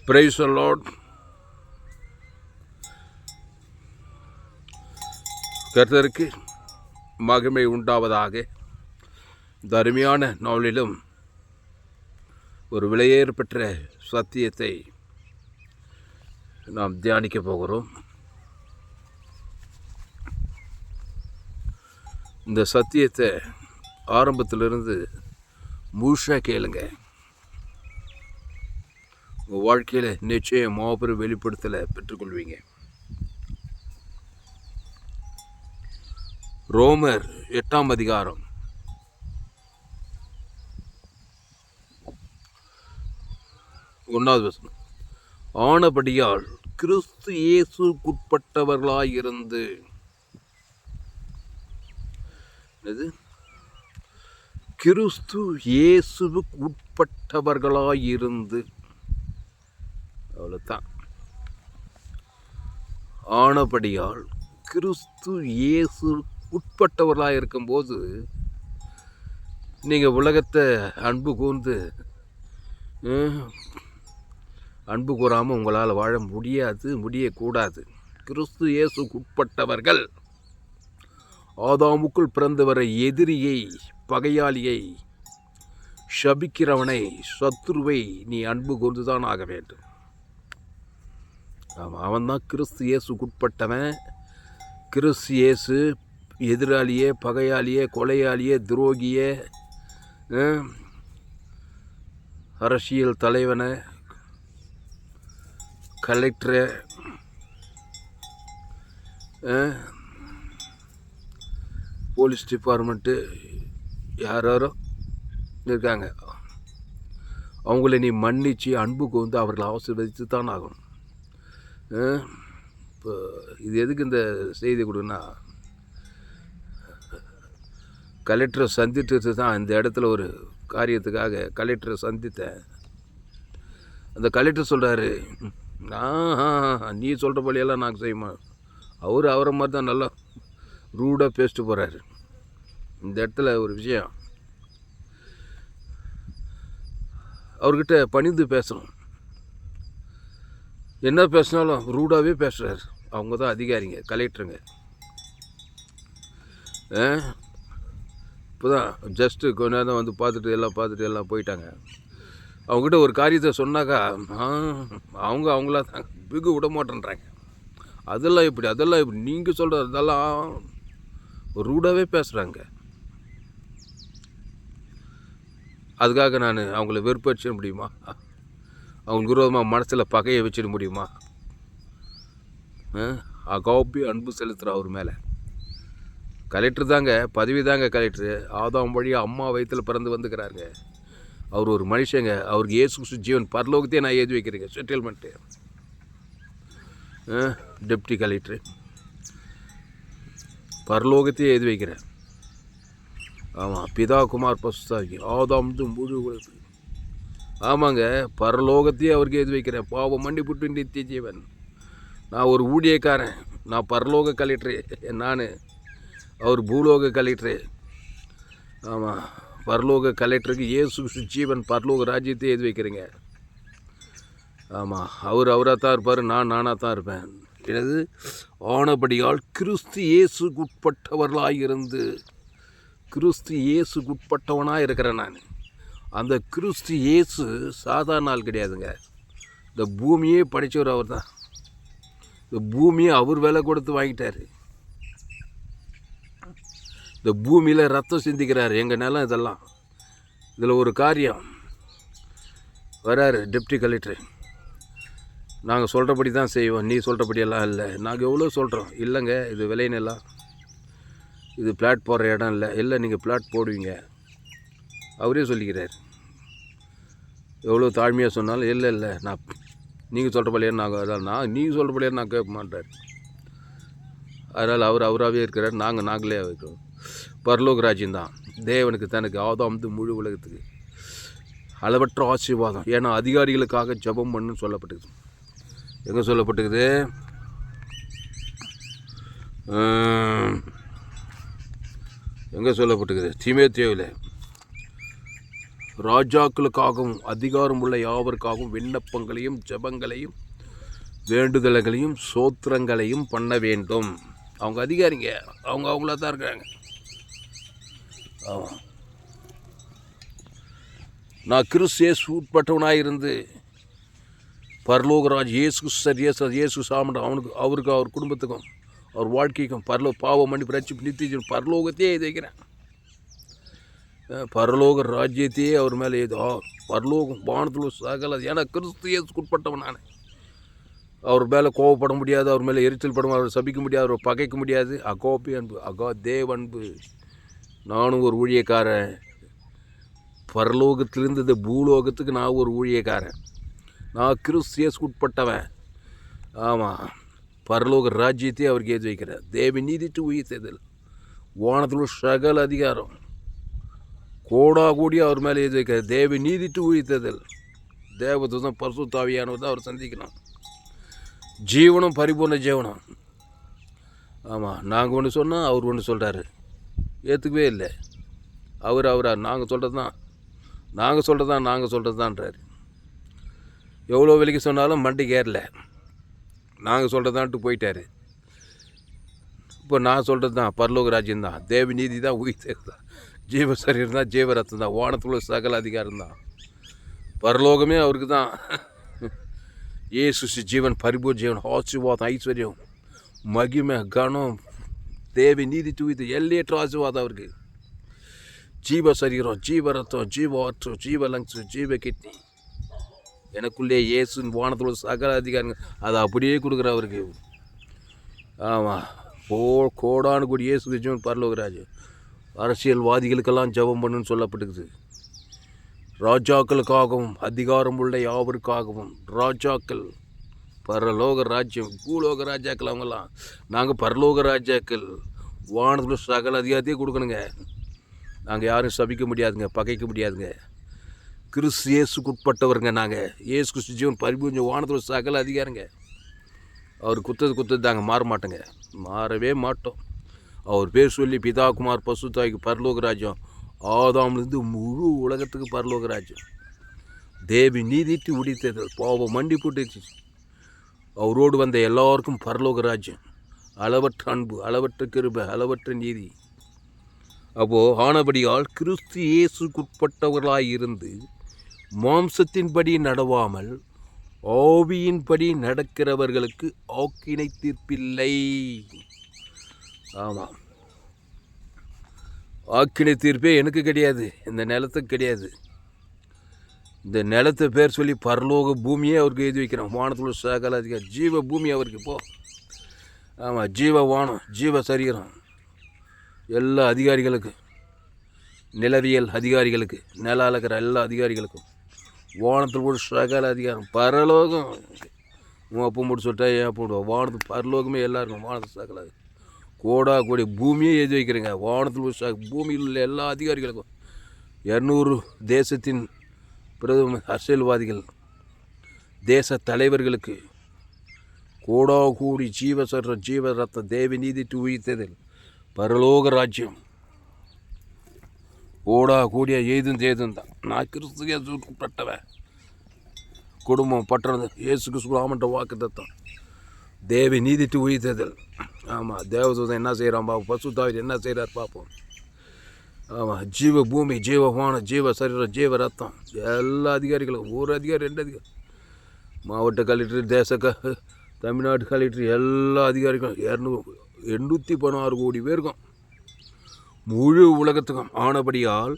Praise the Lord. கர்த்தருக்கு மகிமை உண்டாவதாக. இந்த அருமையான நாளிலும் ஒரு விலையேற பெற்ற சத்தியத்தை நாம் தியானிக்க போகிறோம். இந்த சத்தியத்தை ஆரம்பத்திலிருந்து முழுசாக கேளுங்க. உங்கள் வாழ்க்கையில் நிச்சயம் மாபெரும் வெளிப்படுத்தலை பெற்றுக்கொள்வீங்க. ரோமர் 8ஆம் அதிகாரம் 1வது வசனம். ஆனபடியால் கிறிஸ்து இயேசுக்குட்பட்டவர்களாயிருந்து கிறிஸ்து இயேசுவுக்கு உட்பட்டவர்களாயிருந்து, அவ்வளோதான். ஆனபடியால் கிறிஸ்து இயேசு உட்பட்டவர்களாக இருக்கும்போது நீங்கள் உலகத்தை அன்பு கூர்ந்து அன்பு கூறாமல் உங்களால் வாழ முடியக்கூடாது. கிறிஸ்து இயேசுக்கு உட்பட்டவர்கள் ஆதாமுக்குள் பிறந்தவரை எதிரியை, பகையாளியை, சபிக்கிறவனை, சத்துருவை நீ அன்பு கூர்ந்துதான் ஆக வேண்டும். ஆமாம், அவன்தான் கிறிஸ்து இயேசுக்கு உட்பட்டவன். கிறிஸ்து இயேசு எதிராளியே, பகையாளியே, கொலையாளியே, துரோகியே, அரசியல் தலைவனை, கலெக்டரை, போலீஸ் டிபார்ட்மெண்ட்டு, யாரோ இருக்காங்க, அவங்கள நீ மன்னித்து அன்புக்கு வந்து அவர்களை ஆசீர்வதித்து தான் ஆகணும். இப்போ இது எதுக்கு இந்த செய்தி கொடுன்னா, கலெக்டரை சந்தித்து தான் இந்த இடத்துல ஒரு காரியத்துக்காக கலெக்டரை சந்தித்தேன். அந்த கலெக்டர் சொல்கிறாரு, நீ சொல்கிற போலையெல்லாம் நாங்கள் செய்யுமா. அவரை மாதிரி தான் நல்லா ரூடாக பேசிட்டு போகிறாரு. இந்த இடத்துல ஒரு விஷயம், அவர்கிட்ட பணிந்து பேசணும். என்ன பேசினாலும் ரூடாகவே பேசுகிறார். அவங்க தான் அதிகாரிங்க, கலெக்டருங்க. இப்போ தான் ஜஸ்ட்டு கொஞ்ச நேரம் வந்து பார்த்துட்டு எல்லாம் போயிட்டாங்க. அவங்ககிட்ட ஒரு காரியத்தை சொன்னாக்கா அவங்களா தான் பிகு விட மாட்டேன்றாங்க. அதெல்லாம் இப்படி நீங்கள் சொல்கிறது அதெல்லாம் ரூடாகவே பேசுகிறாங்க. அதுக்காக நான் அவங்கள வெறுப்படிச்சிட முடியுமா? அவங்களுக்கு விரோதமாக மனசில் பகையை வச்சிட முடியுமா? அகாப்பி அன்பு செலுத்துகிற அவர் மேலே. கலெக்டர் தாங்க, பதவி தாங்க கலெக்டரு. ஆதாம் வழியாக அம்மா வயிற்றில் பிறந்து வந்துக்கிறாருங்க. அவர் ஒரு மனுஷங்க. அவருக்கு இயேசு ஜீவன் பரலோகத்தையே நான் எழுதி வைக்கிறேங்க. செட்டில்மெண்ட்டு டெப்டி கலெக்டரு பரலோகத்தையே எழுதி வைக்கிறேன். ஆமாம், பிதா குமார் பசுத்தாகி ஆதாம் முழு உலகத்துக்கு. ஆமாங்க, பரலோகத்தையே அவருக்கு எழுதி வைக்கிறேன். பாவம் மன்னிப்புட்டு நித்திய ஜீவன். நான் ஒரு ஊழியக்காரன். நான் பரலோக கலெக்டரு. நான் அவர் பூலோக கலெக்டரு. ஆமாம், பரலோக கலெக்டருக்கு இயேசு ஜீவன் பரலோக ராஜ்யத்தை எழுதி வைக்கிறேங்க. ஆமாம், அவராக தான் இருப்பார், நானாக தான் இருப்பேன். எனது ஆனபடியால் கிறிஸ்து இயேசுக்கு உட்பட்டவர்களாயிருந்து, கிறிஸ்து இயேசுக்கு உட்பட்டவனாக இருக்கிறேன் நான். அந்த கிறிஸ்து இயேசு சாதாரண ஆள் கிடையாதுங்க. இந்த பூமியே படைத்தவர் அவர் தான். இந்த பூமியை அவர் விலை கொடுத்து வாங்கிட்டார். இந்த பூமியில் ரத்தம் சிந்திக்கிறார். எங்கள் நிலம் இதெல்லாம். இதில் ஒரு காரியம் வராரு டெப்டி கலெக்டர். நாங்கள் சொல்கிறபடி தான் செய்வோம், நீ சொல்கிறபடியெல்லாம் இல்லை. நாங்கள் எவ்வளோ சொல்கிறோம், இல்லைங்க இது விலை நிலம், இது பிளாட் போடுற இடம் இல்லை, நீங்கள் பிளாட் போடுவீங்க. அவரே சொல்லிக்கிறார். எவ்வளோ தாழ்மையாக சொன்னாலும் இல்லை நான் நீங்கள் சொல்கிறபடியே நீங்கள் சொல்கிறபடியே நான் கேட்க மாட்டார். அதனால் அவராகவே இருக்கிறார். நாங்களே வைக்கிறோம். பரலோக ராஜ்யம்தான் தேவனுக்கு தனக்கு ஆதாம் முழு உலகத்துக்கு அளவற்ற ஆசீர்வாதம். ஏன்னா அதிகாரிகளுக்காக ஜெபம் பண்ணுன்னு சொல்லப்பட்டுக்குது. எங்கே சொல்லப்பட்டுக்குது? எங்கே சொல்லப்பட்டுக்குது? தீமோத்தேயுவில் ராஜாக்களுக்காகவும் அதிகாரம் உள்ள யாவருக்காகவும் விண்ணப்பங்களையும் ஜெபங்களையும் வேண்டுதல்களையும் சோத்திரங்களையும் பண்ண வேண்டும். அவங்க அதிகாரிங்க, அவங்க அவங்களா தான் இருக்கிறாங்க. ஆமாம், நான் கிறிஸ்து இயேசு உட்பட்டவனாக இருந்து பரலோகராஜ் இயேசு சாமண்ட அவருக்கு அவர் குடும்பத்துக்கும் அவர் வாழ்க்கைக்கும் பாவ மன்னிப்பு ரட்சிப்பு நித்திய பரலோகத்தையே இது வைக்கிறேன். பரலோக ராஜ்யத்தையே அவர் மேலே பரலோகம் வானத்தில் சகல, ஏன்னா கிறிஸ்து இயேசுக்கு உட்பட்டவன் நான். அவர் மேலே கோவப்பட முடியாது, அவர் மேலே எரிச்சல் பட, அவர் சபிக்க முடியாது, அவர் பகைக்க முடியாது. அகோபி அன்பு, தேவ அன்பு. நானும் ஒரு ஊழியக்காரன். பரலோகத்திலிருந்து இந்த பூலோகத்துக்கு நான் ஒரு ஊழியக்காரன். நான் கிறிஸ்து இயேசுக்கு உட்பட்டவன். ஆமாம், பரலோக ராஜ்யத்தையே அவருக்கு ஏற்றி வைக்கிறார். தேவ நீதிட்டு உயிர்த்ததில் வானத்தில் சகல அதிகாரம் கோடா கூடி அவர் மேலே ஏற்றி வைக்கிறார். தேவ நீதிட்டு உயிர்த்ததில் தேவதூதன் பரிசுத்த ஆவியானவர் தான் அவர் சந்திக்கணும். ஜீவனம் பரிபூர்ண ஜீவனம். ஆமாம், நாங்கள் ஒன்று சொன்னால் அவர் ஒன்று சொல்கிறாரு, ஏற்றுக்கவே இல்லை. அவரா நாங்கள் சொல்கிறது தான்றாரு. எவ்வளோ விலைக்கு சொன்னாலும் மண்டைக்கு ஏறல. நாங்கள் சொல்கிறதான்ட்டு போயிட்டார். இப்போ நான் சொல்கிறது தான் பரலோக ராஜ்யம் தான், தேவ நீதி தான், உயிர் தான், ஜீவ சரீரம் தான், ஜீவ ரத்தம் தான், வானத்துள்ள சகல அதிகாரம் தான். பரலோகமே அவருக்கு தான். இயேசு ஜீவன் பரிபூர்ண ஜீவன் ஆசீர்வாதம் ஐஸ்வர்யம் மகிமை கனம் தேவி நீதி தூய்த்து எல்லையற்ற ஆசீர்வாதம் அவருக்கு. ஜீவ சரீரம், ஜீவ ரத்தம், ஜீவ ஆற்று, ஜீவ லங்ஸ், ஜீவ கிட்னி எனக்குள்ளே இயேசுன்னு வானத்தோட சகல அதிகாரங்கள் அதை அப்படியே கொடுக்குற அவருக்கு. ஆமாம், கோடானு கூடி இயேசு ஜீவன் பரலோகராஜ். அரசியல்வாதிகளுக்கெல்லாம் ஜெபம் பண்ணுன்னு சொல்லப்பட்டுக்குது. ராஜாக்களுக்காகவும் அதிகாரம் உள்ள யாவருக்காகவும் ராஜாக்கள், பரலோக ராஜ்யம், பூலோக ராஜாக்கள் அவங்கெல்லாம். நாங்கள் பரலோக ராஜாக்கள், வானத்தில் சகல அதிகாரத்தையே கொடுக்கணுங்க. நாங்கள் யாரும் சபிக்க முடியாதுங்க, பகைக்க முடியாதுங்க. கிறிஸ்து இயேசுக்கு உட்பட்டவருங்க நாங்கள். இயேசு கிறிஸ்து ஜீவன் பரிபூர்ண வானத்தில் சகல அதிகாரங்க. அவர் குத்தது தாங்க, மாற மாட்டோங்க, மாறவே மாட்டோம். அவர் பேர் சொல்லி பிதா குமார் பசுத்தாய்க்கு பரலோக ராஜ்யம், ஆதாம்லேருந்து முழு உலகத்துக்கு பரலோக ராஜ்யம். தேவி நீதிட்டு உடித்தது, பாவம் மண்டி போட்டுச்சு. அவரோடு வந்த எல்லாருக்கும் பரலோக ராஜ்யம். அளவற்ற அன்பு, அளவற்ற கிருபை, அளவற்ற நீதி. அப்போது ஆனபடியால் கிறிஸ்து இயேசுக்குட்பட்டவர்களாய் இருந்து மாம்சத்தின்படி நடவாமல் ஆவியின்படி நடக்கிறவர்களுக்கு ஆக்கினை தீர்ப்பில்லை. ஆமாம், ஆக்கினை தீர்ப்பே எனக்கு கிடையாது, இந்த நிலத்துக்கு கிடையாது. இந்த நிலத்தை பேர் சொல்லி பரலோக பூமியே அவருக்கு எழுதி வைக்கிறோம். வானத்துல சகல அதிகாரம், ஜீவ பூமி அவருக்கு இப்போ. ஆமாம், ஜீவ வானம், ஜீவ சரீரம், எல்லா அதிகாரிகளுக்கு, நிலவியல் அதிகாரிகளுக்கு, நில அளக்கிற எல்லா அதிகாரிகளுக்கும் வானத்தில் போட்டு சகல அதிகாரம். பரலோகம் உன் அப்போ மட்டும் சொல்லிட்டா ஏன் போடுவோம், வானத்து பரலோகமே எல்லாருக்கும். வானத்து சகல கோடா கோடி பூமியே எழுதி வைக்கிறேங்க. வானத்தில் பூமியில் உள்ள எல்லா அதிகாரிகளுக்கும், 200 தேசத்தின் பிரதம அரசியல்வாதிகள், தேச தலைவர்களுக்கு, கோடா கூடி ஜீவ ரத்த தேவி நீதிட்டு உயிர்த்ததில் பரலோக ராஜ்யம். கோடா கூடிய ஏதும் தான். நான் கிறிஸ்து இயேசுக்குட்பட்டவன். குடும்பம் பட்டுறது இயேசு கிறிஸ்து ஆமன்ற வாக்கு தத்தம், தேவி நீதிட்டு உயிர்த்ததில். ஆமாம், தேவதூதன் என்ன செய்கிறான் பார்ப்போம், பசுத்தாவியர் என்ன செய்கிறார் பார்ப்போம். ஆமாம், ஜீவ பூமி, ஜீவ வானம், ஜீவ சரீரம், ஜீவ ரத்தம், எல்லா அதிகாரிகளுக்கும், ஒரு அதிகாரி 2 அதிகாரி, மாவட்ட கலெக்டர், தமிழ்நாடு கலெக்டர், எல்லா அதிகாரிகளும் 816 கோடி பேருக்கும், முழு உலகத்துக்கும். ஆனபடியால்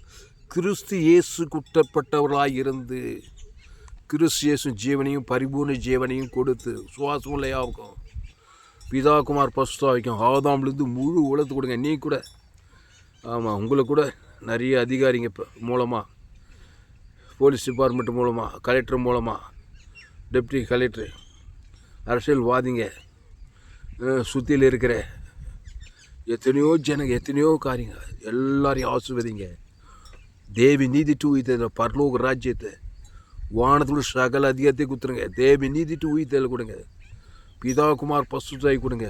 கிறிஸ்து இயேசுக்குட்பட்டவர்களாய் இருந்து கிறிஸ்து இயேசு ஜீவனையும் பரிபூர்ண ஜீவனையும் கொடுத்து சுவாசமுள்ள யாவுக்கும், பிதா குமார் பசுத்தாவிக்கும், ஆதாம்லேருந்து முழு உலகத்து கொடுங்க. நீ கூட, ஆமாம், உங்களுக்கு கூட நிறைய அதிகாரிங்க இப்போ மூலமாக, போலீஸ் டிபார்ட்மெண்ட் மூலமாக, கலெக்டர் மூலமாக, டெப்டி கலெக்டர், அரசியல்வாதிங்க, சுற்றியில் இருக்கிற எத்தனையோ ஜனங்க, எத்தனையோ காரியங்க, எல்லாரையும் ஆசிர்வதிங்க. தேவி நீதி டு உயிர்த்ததில் பரலோக ராஜ்யத்தை, வானத்தில் சகல அதிகாரத்தை கொடுத்துருங்க. தேவி நீதிட்டு உயிர்த்ததில் கொடுங்க. பிதா குமார் பசுத்தாய் கொடுங்க.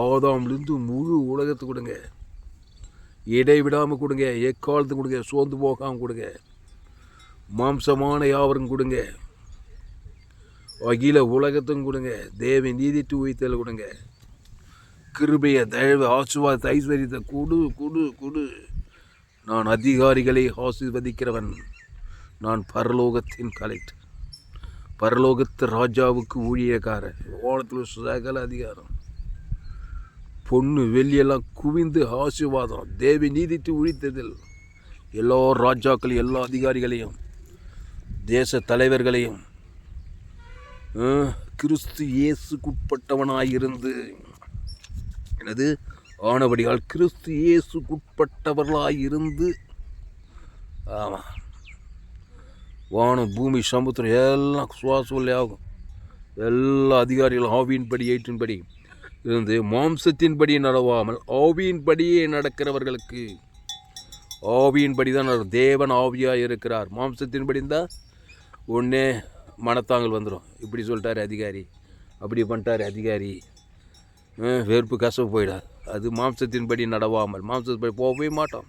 ஆதாம்லேருந்து முழு உலகத்தை கொடுங்க. இடைவிடாமல் கொடுங்க. எக்காலத்து கொடுங்க. சோர்ந்து போகாமல் கொடுங்க. மாம்சமான யாவரும் கொடுங்க, அகில உலகத்தும் கொடுங்க, தேவ நீதிட்டு உயிர்த்தல் கொடுங்க, கிருபையை தயவு ஆசீர்வாதத்தை ஐஸ்வர்யத்தை கொடு கொடு கொடு. நான் அதிகாரிகளை ஆசீர்வதிக்கிறவன், நான் பரலோகத்தின் கலெக்டர், பரலோகத்து ராஜாவுக்கு ஊழியக்காரன், வானத்தில் சகல அதிகாரம், பொண்ணு வெள்ளியெல்லாம் குவிந்து ஆசீர்வாதம், தேவி நீதிட்டு உழித்ததில் எல்லா ராஜாக்களையும் எல்லா அதிகாரிகளையும் தேச தலைவர்களையும் கிறிஸ்து இயேசுக்குட்பட்டவனாயிருந்து எனது ஆனபடியால் கிறிஸ்து இயேசுக்குட்பட்டவர்களாயிருந்து, ஆமாம், வானம் பூமி சமுத்திரம் எல்லாம் சுவாசம் ஆகும். எல்லா அதிகாரிகளும் ஆவியின்படி ஏற்றின்படி இருந்து மாம்சத்தின்படி நடவாமல் ஆவியின்படியே நடக்கிறவர்களுக்கு, ஆவியின்படி தான் தேவன் ஆவியாக இருக்கிறார். மாம்சத்தின்படி இருந்தால் ஒன்றே மனத்தாங்கல் வந்துடும். இப்படி சொல்லிட்டாரு அதிகாரி, அப்படி பண்ணிட்டார் அதிகாரி, வெறுப்பு கசப்பு போயிடாது. அது மாம்சத்தின்படி நடவாமல், மாம்சத்தின்படி போகவே மாட்டோம்.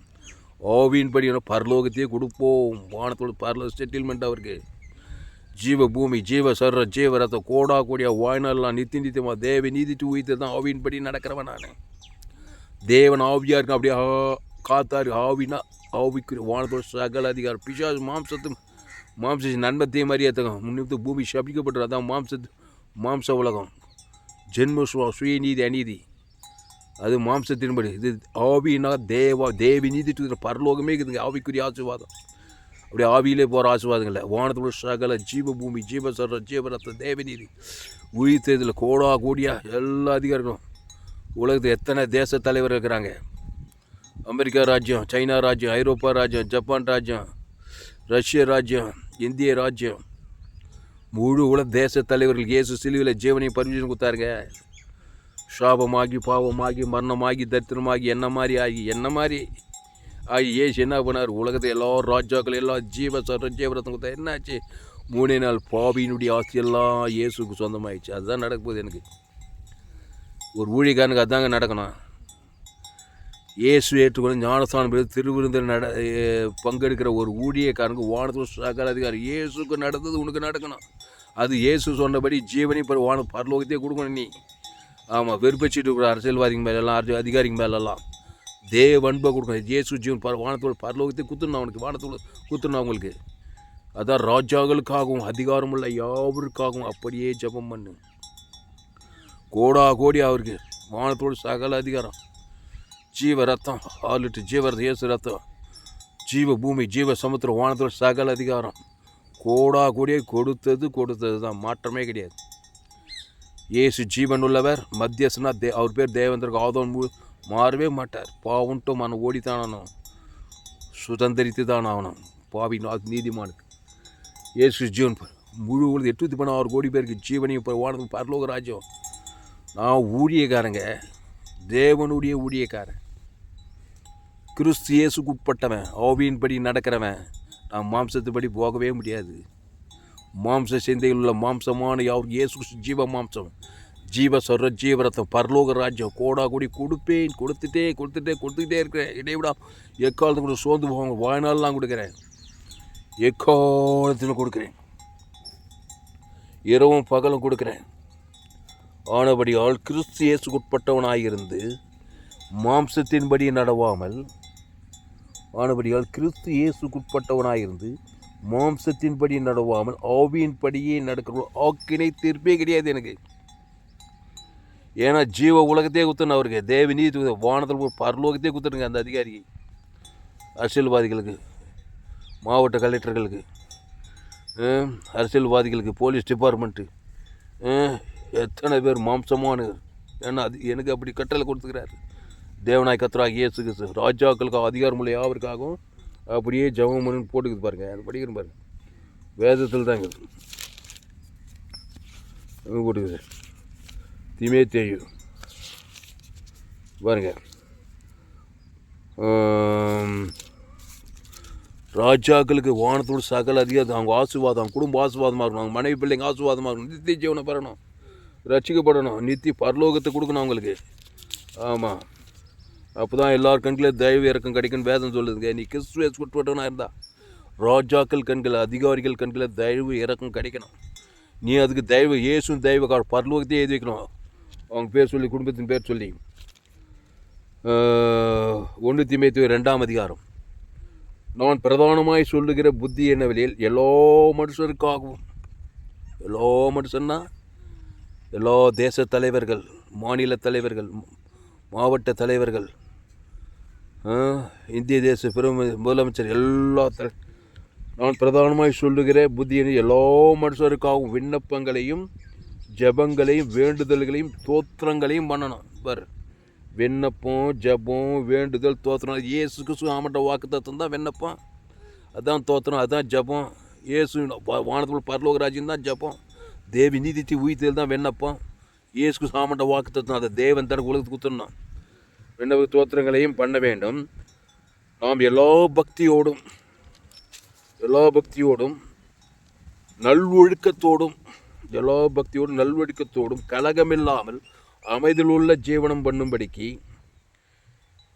ஆவியின்படி பரலோகத்தையே கொடுப்போம். வானத்தோடு பரலோக செட்டில்மெண்ட் அவருக்கு. ஜீவ பூமி ஜீவ சர்ற ஜீவ ரத்த கோடா கோடியா வாய்நாள்லாம் நித்தியமாக தேவ நீதிட்டு உயிர்த்து தான் ஆவியின்படி நடக்கிறவன் நான். தேவன் ஆவியாக இருக்கும், அப்படியே காத்தாரு. ஆவினா ஆவிக்குரிய வானத்தோட சகல அதிகாரம். பிசாசு மாம்ச நன்மத்தையும் மரியாதைக்கும் முன்னிட்டு பூமி சபிக்கப்பட்டு, அதான் மாம்ச உலகம். ஜென்ம சுயநீதி அநீதி அது மாம்சத்தின்படி. இது ஆவினா தேவி நீதிட்டு பரலோகமே இருக்குதுங்க. ஆவிக்குரிய ஆசீர்வாதம், அப்படி ஆவியிலே போகிற ஆசீர்வாதங்கள் இல்லை. வானத்தோட சகல ஜீவ பூமி ஜீவ சர்ற ஜீவரத்த தேவநீதி உயிர்த்ததில் கோடா கோடியா எல்லா அதிகாரிகளும். உலகத்தில் எத்தனை தேச தலைவர் இருக்கிறாங்க. அமெரிக்கா ராஜ்யம், சைனா ராஜ்யம், ஐரோப்பா ராஜ்யம், ஜப்பான் ராஜ்யம், ரஷ்ய ராஜ்யம், இந்திய ராஜ்யம், முழு உலக தேச தலைவர்கள் இயேசு சிலுவையில் ஜீவனையும் பர்மிஷன் கொடுத்தாருங்க. சாபமாகி பாவமாகி மரணமாகி தரித்திரமாகி என்ன மாதிரி ஆகி ஏசு என்ன பண்ணார்? உலகத்தை எல்லா ராஜாக்கள் எல்லா ஜீவ சர்ற ஜீவரத்தம் கொடுத்தா என்னாச்சு? 3 நாள் பாவியினுடைய ஆஸ்தியெல்லாம் இயேசுக்கு சொந்தமாகிடுச்சு. அதுதான் நடக்க போகுது. எனக்கு ஒரு ஊழியக்காரனுக்கு அதாங்க நடக்கணும். இயேசு ஏற்றுக்கொண்டு ஞானஸ்தானம் திருவிருந்தில் பங்கெடுக்கிற ஒரு ஊழியக்காரனுக்கு வானத்தில் சகல அதிகாரம். இயேசுக்கு நடந்தது உனக்கு நடக்கணும். அது இயேசு சொன்னபடி ஜீவனை பரலோகத்தையே கொடுக்கணும் நீ. ஆமாம், வெறுப்பச்சிட்டு இருக்கிற அரசியல்வாதிங்க மேலெல்லாம் அதிகாரிங்க மேலெல்லாம் தேவ அன்பை கொடுக்கணும். இயேசு ஜீவன் வானத்தோட பரலோகத்தை குத்துணும் அவனுக்கு, வானத்தோடு குத்துணும் அவங்களுக்கு. அதான் ராஜாக்களுக்காகவும் அதிகாரமுள்ள யாவருக்காகவும் அப்படியே ஜெபம் பண்ணு. கோடா கோடி அவருக்கு வானத்தோடு சகல அதிகாரம். ஜீவ ரத்தம் 6 லிட்டர் ஜீவ ரத்தம், இயேசு ரத்தம், ஜீவ பூமி ஜீவ சமுத்திரம், வானத்தோடு சகல அதிகாரம். கோடா கோடியை கொடுத்தது தான், மாற்றமே கிடையாது. இயேசு ஜீவன் உள்ளவர், மத்தியஸ்னா அவர் பேர் தேவேந்திரக்கு ஆதவன் மாறவே மாட்டார். பாவுன்ட்டு மன ஓடித்தான் சுதந்திரித்து தான் ஆகணும். பாவி நீதிமானுக்கு இயேசு ஜீவன் முழு 816 கோடி பேருக்கு ஜீவனையும் இப்போ வானத்துக்கு பரலோக ராஜ்யம். நான் ஊழியக்காரங்க, தேவனுடைய ஊழியக்காரன், கிறிஸ்து இயேசுக்கு உட்பட்டவன், ஆவியின்படி நடக்கிறவன். நான் மாம்சத்துப்படி போகவே முடியாது. மாம்ச சிந்தையில் உள்ள மாம்சமான யாருக்கு இயேசு ஜீவ மாம்சம் ஜீவ சொல்கிற ஜீவரத்தம் பரலோக ராஜ்யம் கோடா கூடி கொடுப்பேன். கொடுத்துட்டே இருக்கிறேன். இடைவிடா எக்காலத்துக்கு கூட சோர்ந்து போவாங்க. வாழ்நாள் கொடுக்குறேன், எக்காலத்தில் கொடுக்குறேன், இரவும் பகலும் கொடுக்குறேன். ஆனபடியால் கிறிஸ்து இயேசுக்கு உட்பட்டவனாயிருந்து மாம்சத்தின்படி நடவாமல், ஆனபடியால் கிறிஸ்து இயேசுக்குட்பட்டவனாயிருந்து மாம்சத்தின்படி நடவாமல் ஆவியின்படியே நடக்கிற ஆக்கினை தீர்ப்பே கிடையாது எனக்கு. ஏன்னா ஜீவ உலகத்தையே குத்துன்னு அவருக்கு தேவ நீதி வானத்தில் பரலோகத்தையே குத்துருங்க. அந்த அதிகாரிக்கு, அரசியல்வாதிகளுக்கு, மாவட்ட கலெக்டர்களுக்கு, அரசியல்வாதிகளுக்கு, போலீஸ் டிபார்ட்மெண்ட்டு, எத்தனை பேர் மாம்சமான. ஏன்னா அது எனக்கு அப்படி கட்டளை கொடுத்துக்கிறாரு தேவனாய் கர்த்தராகிய இயேசு கிறிஸ்து. ராஜாக்களுக்காக அதிகாரமுள்ள யாவருக்காகவும் அப்படியே ஜெபம் பண்ணி போட்டுக்குது பாருங்க. அது படிக்கிறேன் பாருங்க, வேதத்தில் தாங்க போட்டுக்குது. தீமோத்தேயு பாருங்க, ராஜாக்களுக்கு வானத்தோடு சகல அதிகாரம், அவங்க ஆசீர்வாதம், குடும்ப ஆசீர்வாதமாக இருக்கணும், அவங்க மனைவி பிள்ளைங்க ஆசீர்வாதமாக இருக்கணும், நித்திய ஜீவனை பெறணும், ரட்சிக்கப்படணும், நித்திய பரலோகத்தை கொடுக்கணும் அவங்களுக்கு. ஆமாம், அப்போ தான் எல்லார் கண்களே தயவு இறக்கம் கிடைக்குன்னு வேதம் சொல்லுதுங்க. நீ கிறிஸ்துவே உட்பட்டவனாக இருந்தால் ராஜாக்கள் கண்கள், அதிகாரிகள் கண்களில் தயவு இறக்கம் கிடைக்கணும். நீ அதுக்கு தயவு இயேசும் தெய்வ பரலோகத்தையே எழுதி வைக்கணும். அவங்க பேர் சொல்லி, குடும்பத்தின் பேர் சொல்லி. 1 தீமோத்தேயு 2ஆம் அதிகாரம். நான் பிரதானமாய் சொல்லுகிற புத்தி என்னவெளியில் எல்லா மனுஷருக்காகவும், எல்லா மனுஷன்னா எல்லா தேச தலைவர்கள், மாநில தலைவர்கள், மாவட்ட தலைவர்கள், இந்திய தேச முதலமைச்சர், எல்லா நான் பிரதானமாய் சொல்லுகிற புத்தியை எல்லா மனுஷருக்காகவும் விண்ணப்பங்களையும் ஜபங்களையும் வேண்டுதல்களையும் தோத்திரங்களையும் பண்ணணும். விண்ணப்பம், ஜபம், வேண்டுதல், தோத்திரம். இயேசு கிறிஸ்து ஆமட்ட வாக்கு தத்துவம் தான் விண்ணப்பம், அதுதான் தோத்திரம், அதுதான் ஜபம். இயேசு வானத்தில் பரலோக ராஜ்யம் தான் ஜபம். தேவி நீதித்து உயிர்த்தல் தான் விண்ணப்பம். இயேசு கிறிஸ்து ஆமட்ட வாக்கு தத்துவம், அதை தேவன் தனக்கு உலகத்துக்கு கொடுத்துடணும். விண்ணப்ப தோத்திரங்களையும் பண்ண வேண்டும். நாம் எல்லா பக்தியோடும் நல்வொழுக்கத்தோடும் கலகமில்லாமல் அமைதியுள்ள ஜீவனம் பண்ணும்படிக்கு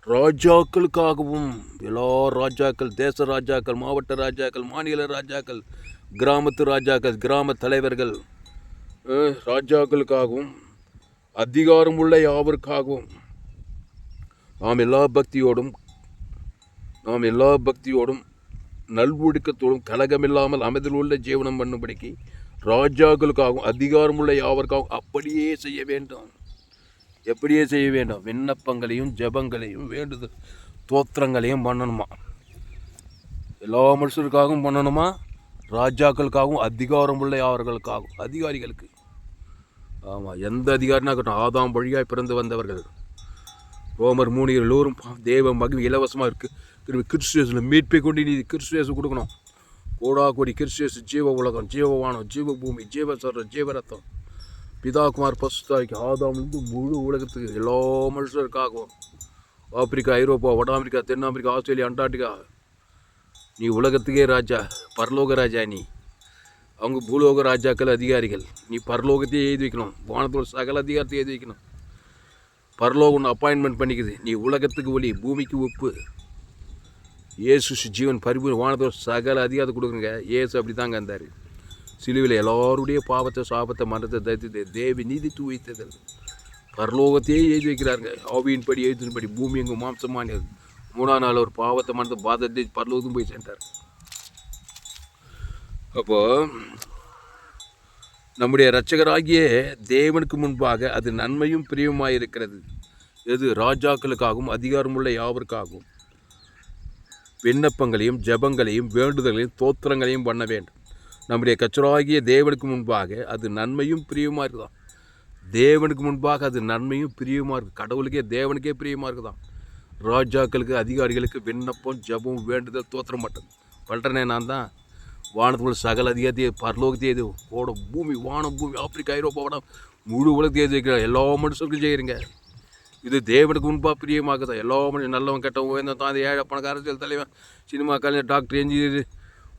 ராஜாக்களுக்காகவும், எல்லா ராஜாக்கள், தேச ராஜாக்கள், மாவட்ட ராஜாக்கள், மாநில ராஜாக்கள், கிராமத்து ராஜாக்கள், கிராம தலைவர்கள், ராஜாக்களுக்காகவும் அதிகாரம் உள்ள யாவருக்காகவும் நாம் எல்லா பக்தியோடும் நல்வொழுக்கத்தோடும் கலகமில்லாமல் அமைதியுள்ள ஜீவனம் பண்ணும்படிக்கு ராஜாக்களுக்காகவும் அதிகாரமுள்ள யாவருக்காகவும் அப்படியே செய்ய வேண்டும். எப்படியே செய்ய வேண்டும்? விண்ணப்பங்களையும் ஜபங்களையும் வேண்டுதல் தோத்திரங்களையும் பண்ணணுமா. எல்லா மனுஷருக்காகவும் பண்ணணுமா, ராஜாக்களுக்காகவும் அதிகாரமுள்ள யாவர்களுக்காகவும், அதிகாரிகளுக்கு. ஆமாம், எந்த அதிகாரினா இருக்கட்டும், ஆதாம் வழியாய் பிறந்து வந்தவர்கள். ரோமர் 3 எல்லோரும் தேவ மகிமை இலவசமாக இருக்குது. திரும்பி கிறிஸ்துவேஸில் மீட்பை கொண்டு நீ கிறிஸ்துவேஸு கொடுக்கணும். கோடி கிறிஸ்துவேஸு ஜீவ உலகம், ஜீவவானம், ஜீவ பூமி, ஜீவசரம், ஜீவரத்தம், பிதாகுமார் பசுத்தாய்க்கு ஆதாமிலிருந்து முழு உலகத்துக்கு எல்லா மனுஷருக்காகவும், ஆப்பிரிக்கா, ஐரோப்பா, வட அமெரிக்கா, தென் அமெரிக்கா, ஆஸ்திரேலியா, அண்டார்டிகா, நீ உலகத்துக்கே ராஜா, பரலோக ராஜா. நீ அவங்க பூலோக ராஜாக்கள், அதிகாரிகள். நீ பரலோகத்தையே எழுதி வைக்கணும். வானத்தோட சகல அதிகாரத்தையும் எழுதி வைக்கணும். பரலோகம் ஒன்று அப்பாயின்மெண்ட் பண்ணிக்குது. நீ உலகத்துக்கு ஒளி, பூமிக்கு உப்பு. இயேசு ஜீவன் பரிபூர்ண வானத்தோட சகல அதிகாரத்தை கொடுக்குறங்க. இயேசு அப்படி தாங்க இருந்தார். சிலுவையில் எல்லாருடைய பாவத்தை, சாபத்தை, மரணத்தை தரித்து தேவி நீதி தூய்த்தது. பரலோகத்தையே எழுதி வைக்கிறாருங்க. ஆவியின்படி எழுத்தின்படி பூமி எங்கும் மாம்சமானது. 3ஆம் நாள் ஒரு பாவத்தை, மரணத்தை, பாதத்தை பரலோகத்தும் போய் சேர்ந்தார். அப்போ நம்முடைய இரட்சகராகிய தேவனுக்கு முன்பாக அது நன்மையும் பிரியமாக இருக்கிறது. எது? ராஜாக்களுக்காகவும் அதிகாரமுள்ள யாவருக்காகவும் விண்ணப்பங்களையும் ஜபங்களையும் வேண்டுதல்களையும் தோத்திரங்களையும் பண்ண வேண்டும். நம்முடைய கர்த்தராகிய தேவனுக்கு முன்பாக அது நன்மையும் பிரியமாக இருக்குதான். தேவனுக்கு முன்பாக அது நன்மையும் பிரியமாக இருக்குது. கடவுளுக்கே, தேவனுக்கே பிரியமாக இருக்குதான். ராஜாக்களுக்கு, அதிகாரிகளுக்கு விண்ணப்பம், ஜபம், வேண்டுதல், தோத்திரம் மட்டும் பண்ணுறனே நான் தான். வானத்துக்குள்ள சகல அதிகாரத்தையே, பரலோகத்தையே, இது ஓட பூமி, வானம், பூமி, ஆப்பிரிக்கா, ஐரோப்பா, வடம், முழு உலகத்தையே வைக்கிறார். எல்லா மனுஷருக்கும் செய்கிறீங்க. இது தேவனுக்கு முன்பாக பிரியமாகுதா. எல்லா மனுஷன் நல்லவன், கெட்டவன், உயர்ந்தவன், தான் ஏழை, பணக்கார, அரசியல் தலைவன், சினிமா கலைஞர், டாக்டர், என்ஜினியர்,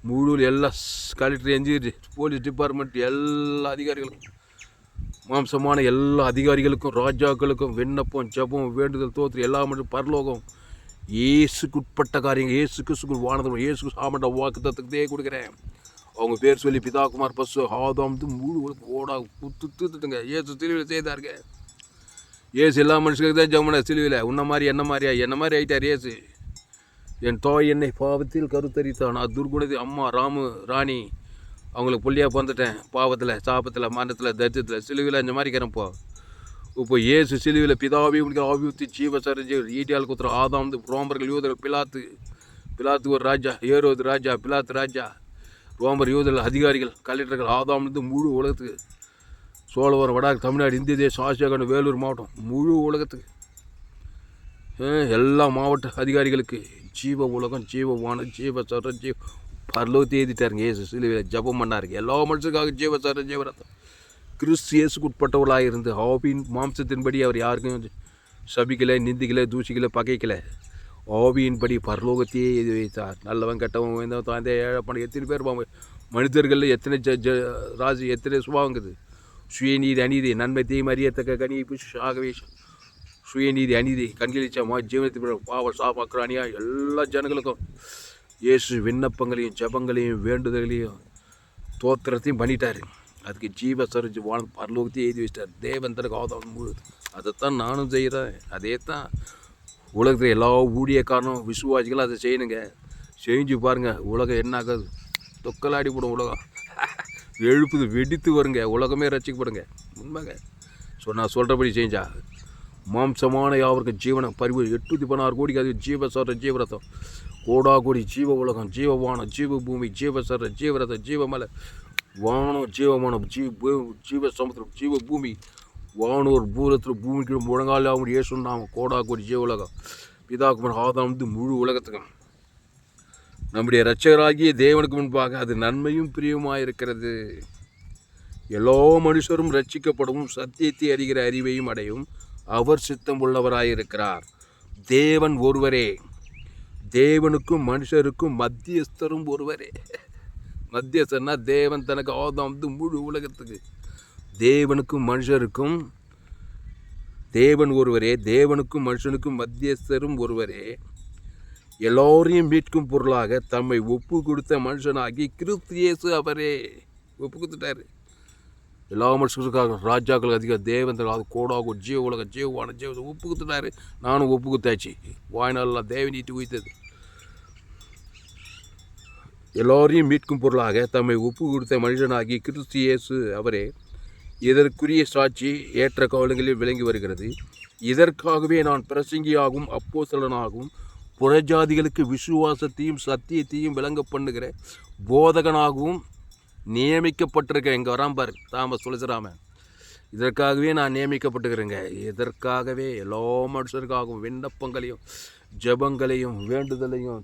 முழு எல்லா கலெக்டர், என்ஜினியர், போலீஸ் டிபார்ட்மெண்ட், எல்லா அதிகாரிகளுக்கும், மாம்சமான எல்லா அதிகாரிகளுக்கும், ராஜாக்களுக்கும் விண்ணப்பம், ஜபம், வேண்டுதல், தோத்திரம், எல்லா மனுஷன் பரலோகம் இயேசுக்கு உட்பட்ட காரியங்கள். இயேசு கிறிஸ்துக்கு வானத்தில் இயேசு ஆமண்ட வாக்கு தத்துவத்தையே கொடுக்குறேன். அவங்க பேர் சொல்லி பிதாகுமார் பசு ஆதாம் முழு ஓடா தூத்துட்டுங்க. இயேசு சிலுவையில் செய்தாருங்க. இயேசு எல்லா மனுஷனுக்கு தான் ஜமுன சிலுவையில். உன்ன மாதிரி என்ன மாதிரி ஆகிட்டார் இயேசு. என் தாய் என்னை பாவத்தில் கருத்தரித்தான். நான் துர்குணத்தை அம்மா ராணி அவங்களுக்கு புள்ளியாக பிறந்துட்டேன். பாவத்தில், சாபத்தில், மரணத்தில், தரித்திரத்தில், சிலுவையில் இந்த மாதிரி இருக்கிறப்போ இப்போ இயேசு சிலுவையில் பிதாவே உனக்கு ஆவியூத்தி ஜீவசரஞ்சி ஈட்டியால் குத்துற ஆதாம் ரோமர்கள், யூதர்கள், பிலாத்து ஒரு ராஜா, ஏரோது ராஜா, பிலாத்து ராஜா, ரோமர், யூதர்கள், அதிகாரிகள், கலெக்டர்கள், ஆதாம்லேருந்து முழு உலகத்துக்கு, சோழவரம், வடாக், தமிழ்நாடு, இந்திய தேசம், ஆசியா, வேலூர் மாவட்டம், முழு உலகத்துக்கு, எல்லா மாவட்ட அதிகாரிகளுக்கு ஜீவ உலகம், ஜீவவானம், ஜீவசர, பரலோகத்தை எழுதிட்டாருங்க. இயேசு சிலுவையில் ஜபம் பண்ணாருங்க. எல்லா மனுஷனுக்காக ஜீவசர, ஜீவரத்தம். கிறிஸ்து இயேசுக்கு உட்பட்டவர்களாக இருந்து ஆவியின் மாம்சத்தின்படி அவர் யாருக்கும் சபிக்கலை, நிந்திக்கலை, தூசிக்கலை, பகைக்கலை. ஆவியின்படி பரலோகத்தையே எழுதி வைத்தார். நல்லவன், கெட்டவன், உயர்ந்தவன், தாழ்ந்த, ஏழை, பணம், எத்தனை பேர் மனிதர்களில் எத்தனை ராசி, எத்தனை சுபாவங்குது. சுயநீதி, அநீதி, நன்மை, தீமை, அறியத்தக்க கனி, ஆகவே சுயநீதி, அநீதி, கண்களிச்சா, ஜீவனத்தின் பாவ, சாபாக்கிற அணியா எல்லா ஜனங்களுக்கும் இயேசு விண்ணப்பங்களையும் ஜபங்களையும் வேண்டுதலையும் தோத்திரத்தையும் பண்ணிட்டார். அதுக்கு ஜீவசரிச்சு பரலோகத்தையும் எழுதி வச்சிட்டார். தேவன் தனக்கு ஆதாரம் முழு. அதைத்தான் நானும் செய்கிறேன். அதே தான் உலகத்தில் எல்லா ஊழியக்காரனும் விசுவாசிகளும் அதை செய்யணுங்க. செஞ்சு பாருங்கள், உலகம் என்ன ஆகாது. தொக்கலாடி போடும் உலகம். எழுப்புது வெடித்து வருங்க. உலகமே ரசிக்கப்படுங்க. உண்மைங்க. நான் சொல்கிறபடி செஞ்சா மாம்சமான யாவருக்கு ஜீவனம் பரிவு 816 கோடிக்கு அது ஜீவசர ஜீவரதம் கோடா கோடி ஜீவ உலகம் ஜீவவானம் ஜீவ பூமி ஜீவசர ஜீவரதம் ஜீவமலை வானம் ஜீவமானம் ஜீவ சமுத்திரம் ஜீவ பூமி வானோர் பூரத்தில் பூமிக்கு முழங்கால அவங்க ஏசுனாம கோடா கோடி ஜீவ உலகம் பிதாக்குமன் ஆதாம் முழு உலகத்துக்கும் நம்முடைய இரட்சகராகிய தேவனுக்கு முன்பாக அது நன்மையும் பிரியமாக இருக்கிறது. எல்லா மனுஷரும் ரட்சிக்கப்படவும் சத்தியத்தை அறிகிற அறிவையும் அடையும் அவர் சித்தம் உள்ளவராயிருக்கிறார். தேவன் ஒருவரே, தேவனுக்கும் மனுஷருக்கும் மத்தியஸ்தரும் ஒருவரே. மத்தியஸ்தர்னா தேவன் தனக்கு ஆதாம் முழு உலகத்துக்கு. தேவனுக்கும் மனுஷருக்கும் தேவன் ஒருவரே, தேவனுக்கும் மனுஷனுக்கும் மத்தியஸ்தரும் ஒருவரே. எல்லோரையும் மீட்கும் பொருளாக தம்மை ஒப்பு கொடுத்த மனுஷனாகி கிறிஸ்து இயேசு அவரே ஒப்பு கொடுத்துட்டாரு. எல்லா மனுஷனுக்காக ராஜாக்கள் அதிகம் தேவன் அது கோடாக ஜீவ உலக ஜீவான ஜீவ ஒப்பு கொடுத்துட்டாரு. நானும் ஒப்பு கொடுத்தாச்சு. வாய்நாளெலாம் தேவ நீட்டு உயிர்த்தது. எல்லோரையும் மீட்கும் பொருளாக தம்மை ஒப்பு கொடுத்த மனுஷனாகி கிறிஸ்து இயேசு அவரே. இதற்குரிய சாட்சி ஏற்ற காலங்களில் விளங்கி வருகிறது. இதற்காகவே நான் பிரசங்கியாகவும் அப்போஸ்தலனாகவும் புறஜாதிகளுக்கு விசுவாசத்தையும் சத்தியத்தையும் விளங்க பண்ணுகிற போதகனாகவும் நியமிக்கப்பட்டிருக்கேன். இங்கே வராம்பார் தாமஸ் துளசிராமன். இதற்காகவே நான் நியமிக்கப்பட்டுக்கிறேங்க. இதற்காகவே எல்லா மனுஷருக்காகவும் விண்ணப்பங்களையும் ஜபங்களையும் வேண்டுதலையும்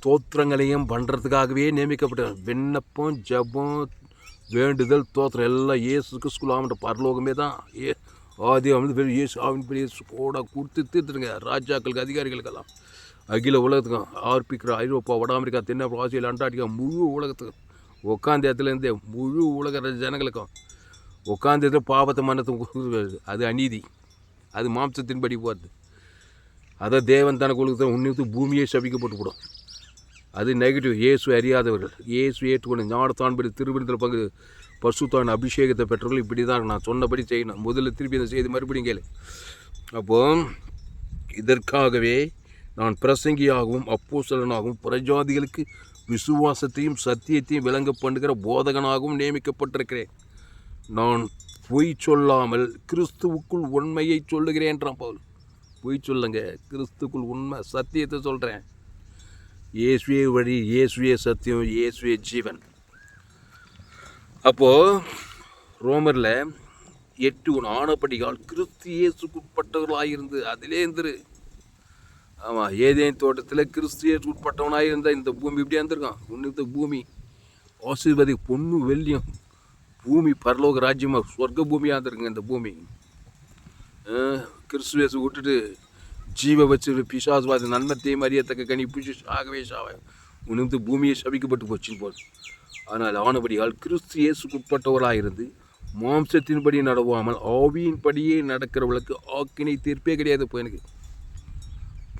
தோத்திரங்களையும் பண்ணுறதுக்காகவே நியமிக்கப்பட்டிருக்கேன். விண்ணப்பம் ஜபம் வேண்டுதல் தோத்திரம் எல்லாம் இயேசுக்கு ஸ்கூலாமன்ற பரலோகமே தான். ஆதி வந்து இயேசு ஆவின் பெரிய கோடா கொடுத்து தீர்த்துருங்க ராஜாக்களுக்கு அதிகாரிகளுக்கெல்லாம் அகில உலகத்துக்கும் ஆர்பிக்கிற ஐரோப்பா வட அமெரிக்கா தென்னாப்பிரிக்கா ஆஸ்திரேலியா அண்டார்டிகா முழு உலகத்துக்கும் உட்காந்த இடத்துலேருந்தே முழு உலக ஜனங்களுக்கும் உட்காந்த இடத்துல பாவத்தை மன்னத்துக்கு அது அநீதி. அது மாம்சத்தின்படி போகிறது. அதை தேவன் தனக்கு உலகத்தை உன்னித்து பூமியே சபிக்கப்பட்டு போடும். அது நெகட்டிவ். இயேசு அறியாதவர்கள் இயேசு ஏற்றுக்கொண்டு ஞானத்தான்படி திருவிழத்தில் பங்கு பசுத்தான் அபிஷேகத்தை பெற்றவர்கள் இப்படி தான் நான் சொன்னபடி செய்யணும். முதல்ல திருப்பி இந்த செய்தி மறுபடியும் கேளு. அப்போது இதற்காகவே நான் பிரசங்கியாகவும் அப்போஸ்தலனாகவும் புறஜாதிகளுக்கு விசுவாசத்தையும் சத்தியத்தையும் விளங்க பண்ணுகிற போதகனாகவும் நியமிக்கப்பட்டிருக்கிறேன். நான் பொய் சொல்லாமல் கிறிஸ்துவுக்குள் உண்மையை சொல்லுகிறேன்றான் பவுல். பொய் சொல்லுங்க, கிறிஸ்துக்குள் உண்மை சத்தியத்தை சொல்கிறேன். இயேசுவே வழி, இயேசுவே சத்தியம், இயேசுவே ஜீவன். அப்போது ரோமரில் 8:1 ஆனப்படியால் கிறிஸ்து இயேசுக்குட்பட்டவர்களாயிருந்து அதிலே இருந்துரு. ஆமாம், ஏதேன் தோட்டத்தில் கிறிஸ்து இயேசு உட்பட்டவனாக இருந்தால் இந்த பூமி இப்படியே இருந்திருக்கான். இன்னும் பூமி ஆசீர்வாதி பொண்ணு வெள்ளியும் பூமி பரலோக ராஜ்யமாக சொர்க்க பூமியாக இருந்திருக்குங்க. இந்த பூமி கிறிஸ்து இயேசு விட்டுட்டு ஜீவ வச்சு பிசாசுவாதி நன்மத்தையும் அறியத்தக்க கனி பிசு ஆகவே சாவ உணர்ந்து பூமியை சபிக்கப்பட்டு போச்சுன்னு போல். ஆனால் ஆனபடியால் கிறிஸ்து இயேசுக்குட்பட்டவராக இருந்து மாம்சத்தின்படி நடவாமல் ஆவியின்படியே நடக்கிறவர்களுக்கு ஆக்கினை தீர்ப்பே கிடையாது. இப்போ எனக்கு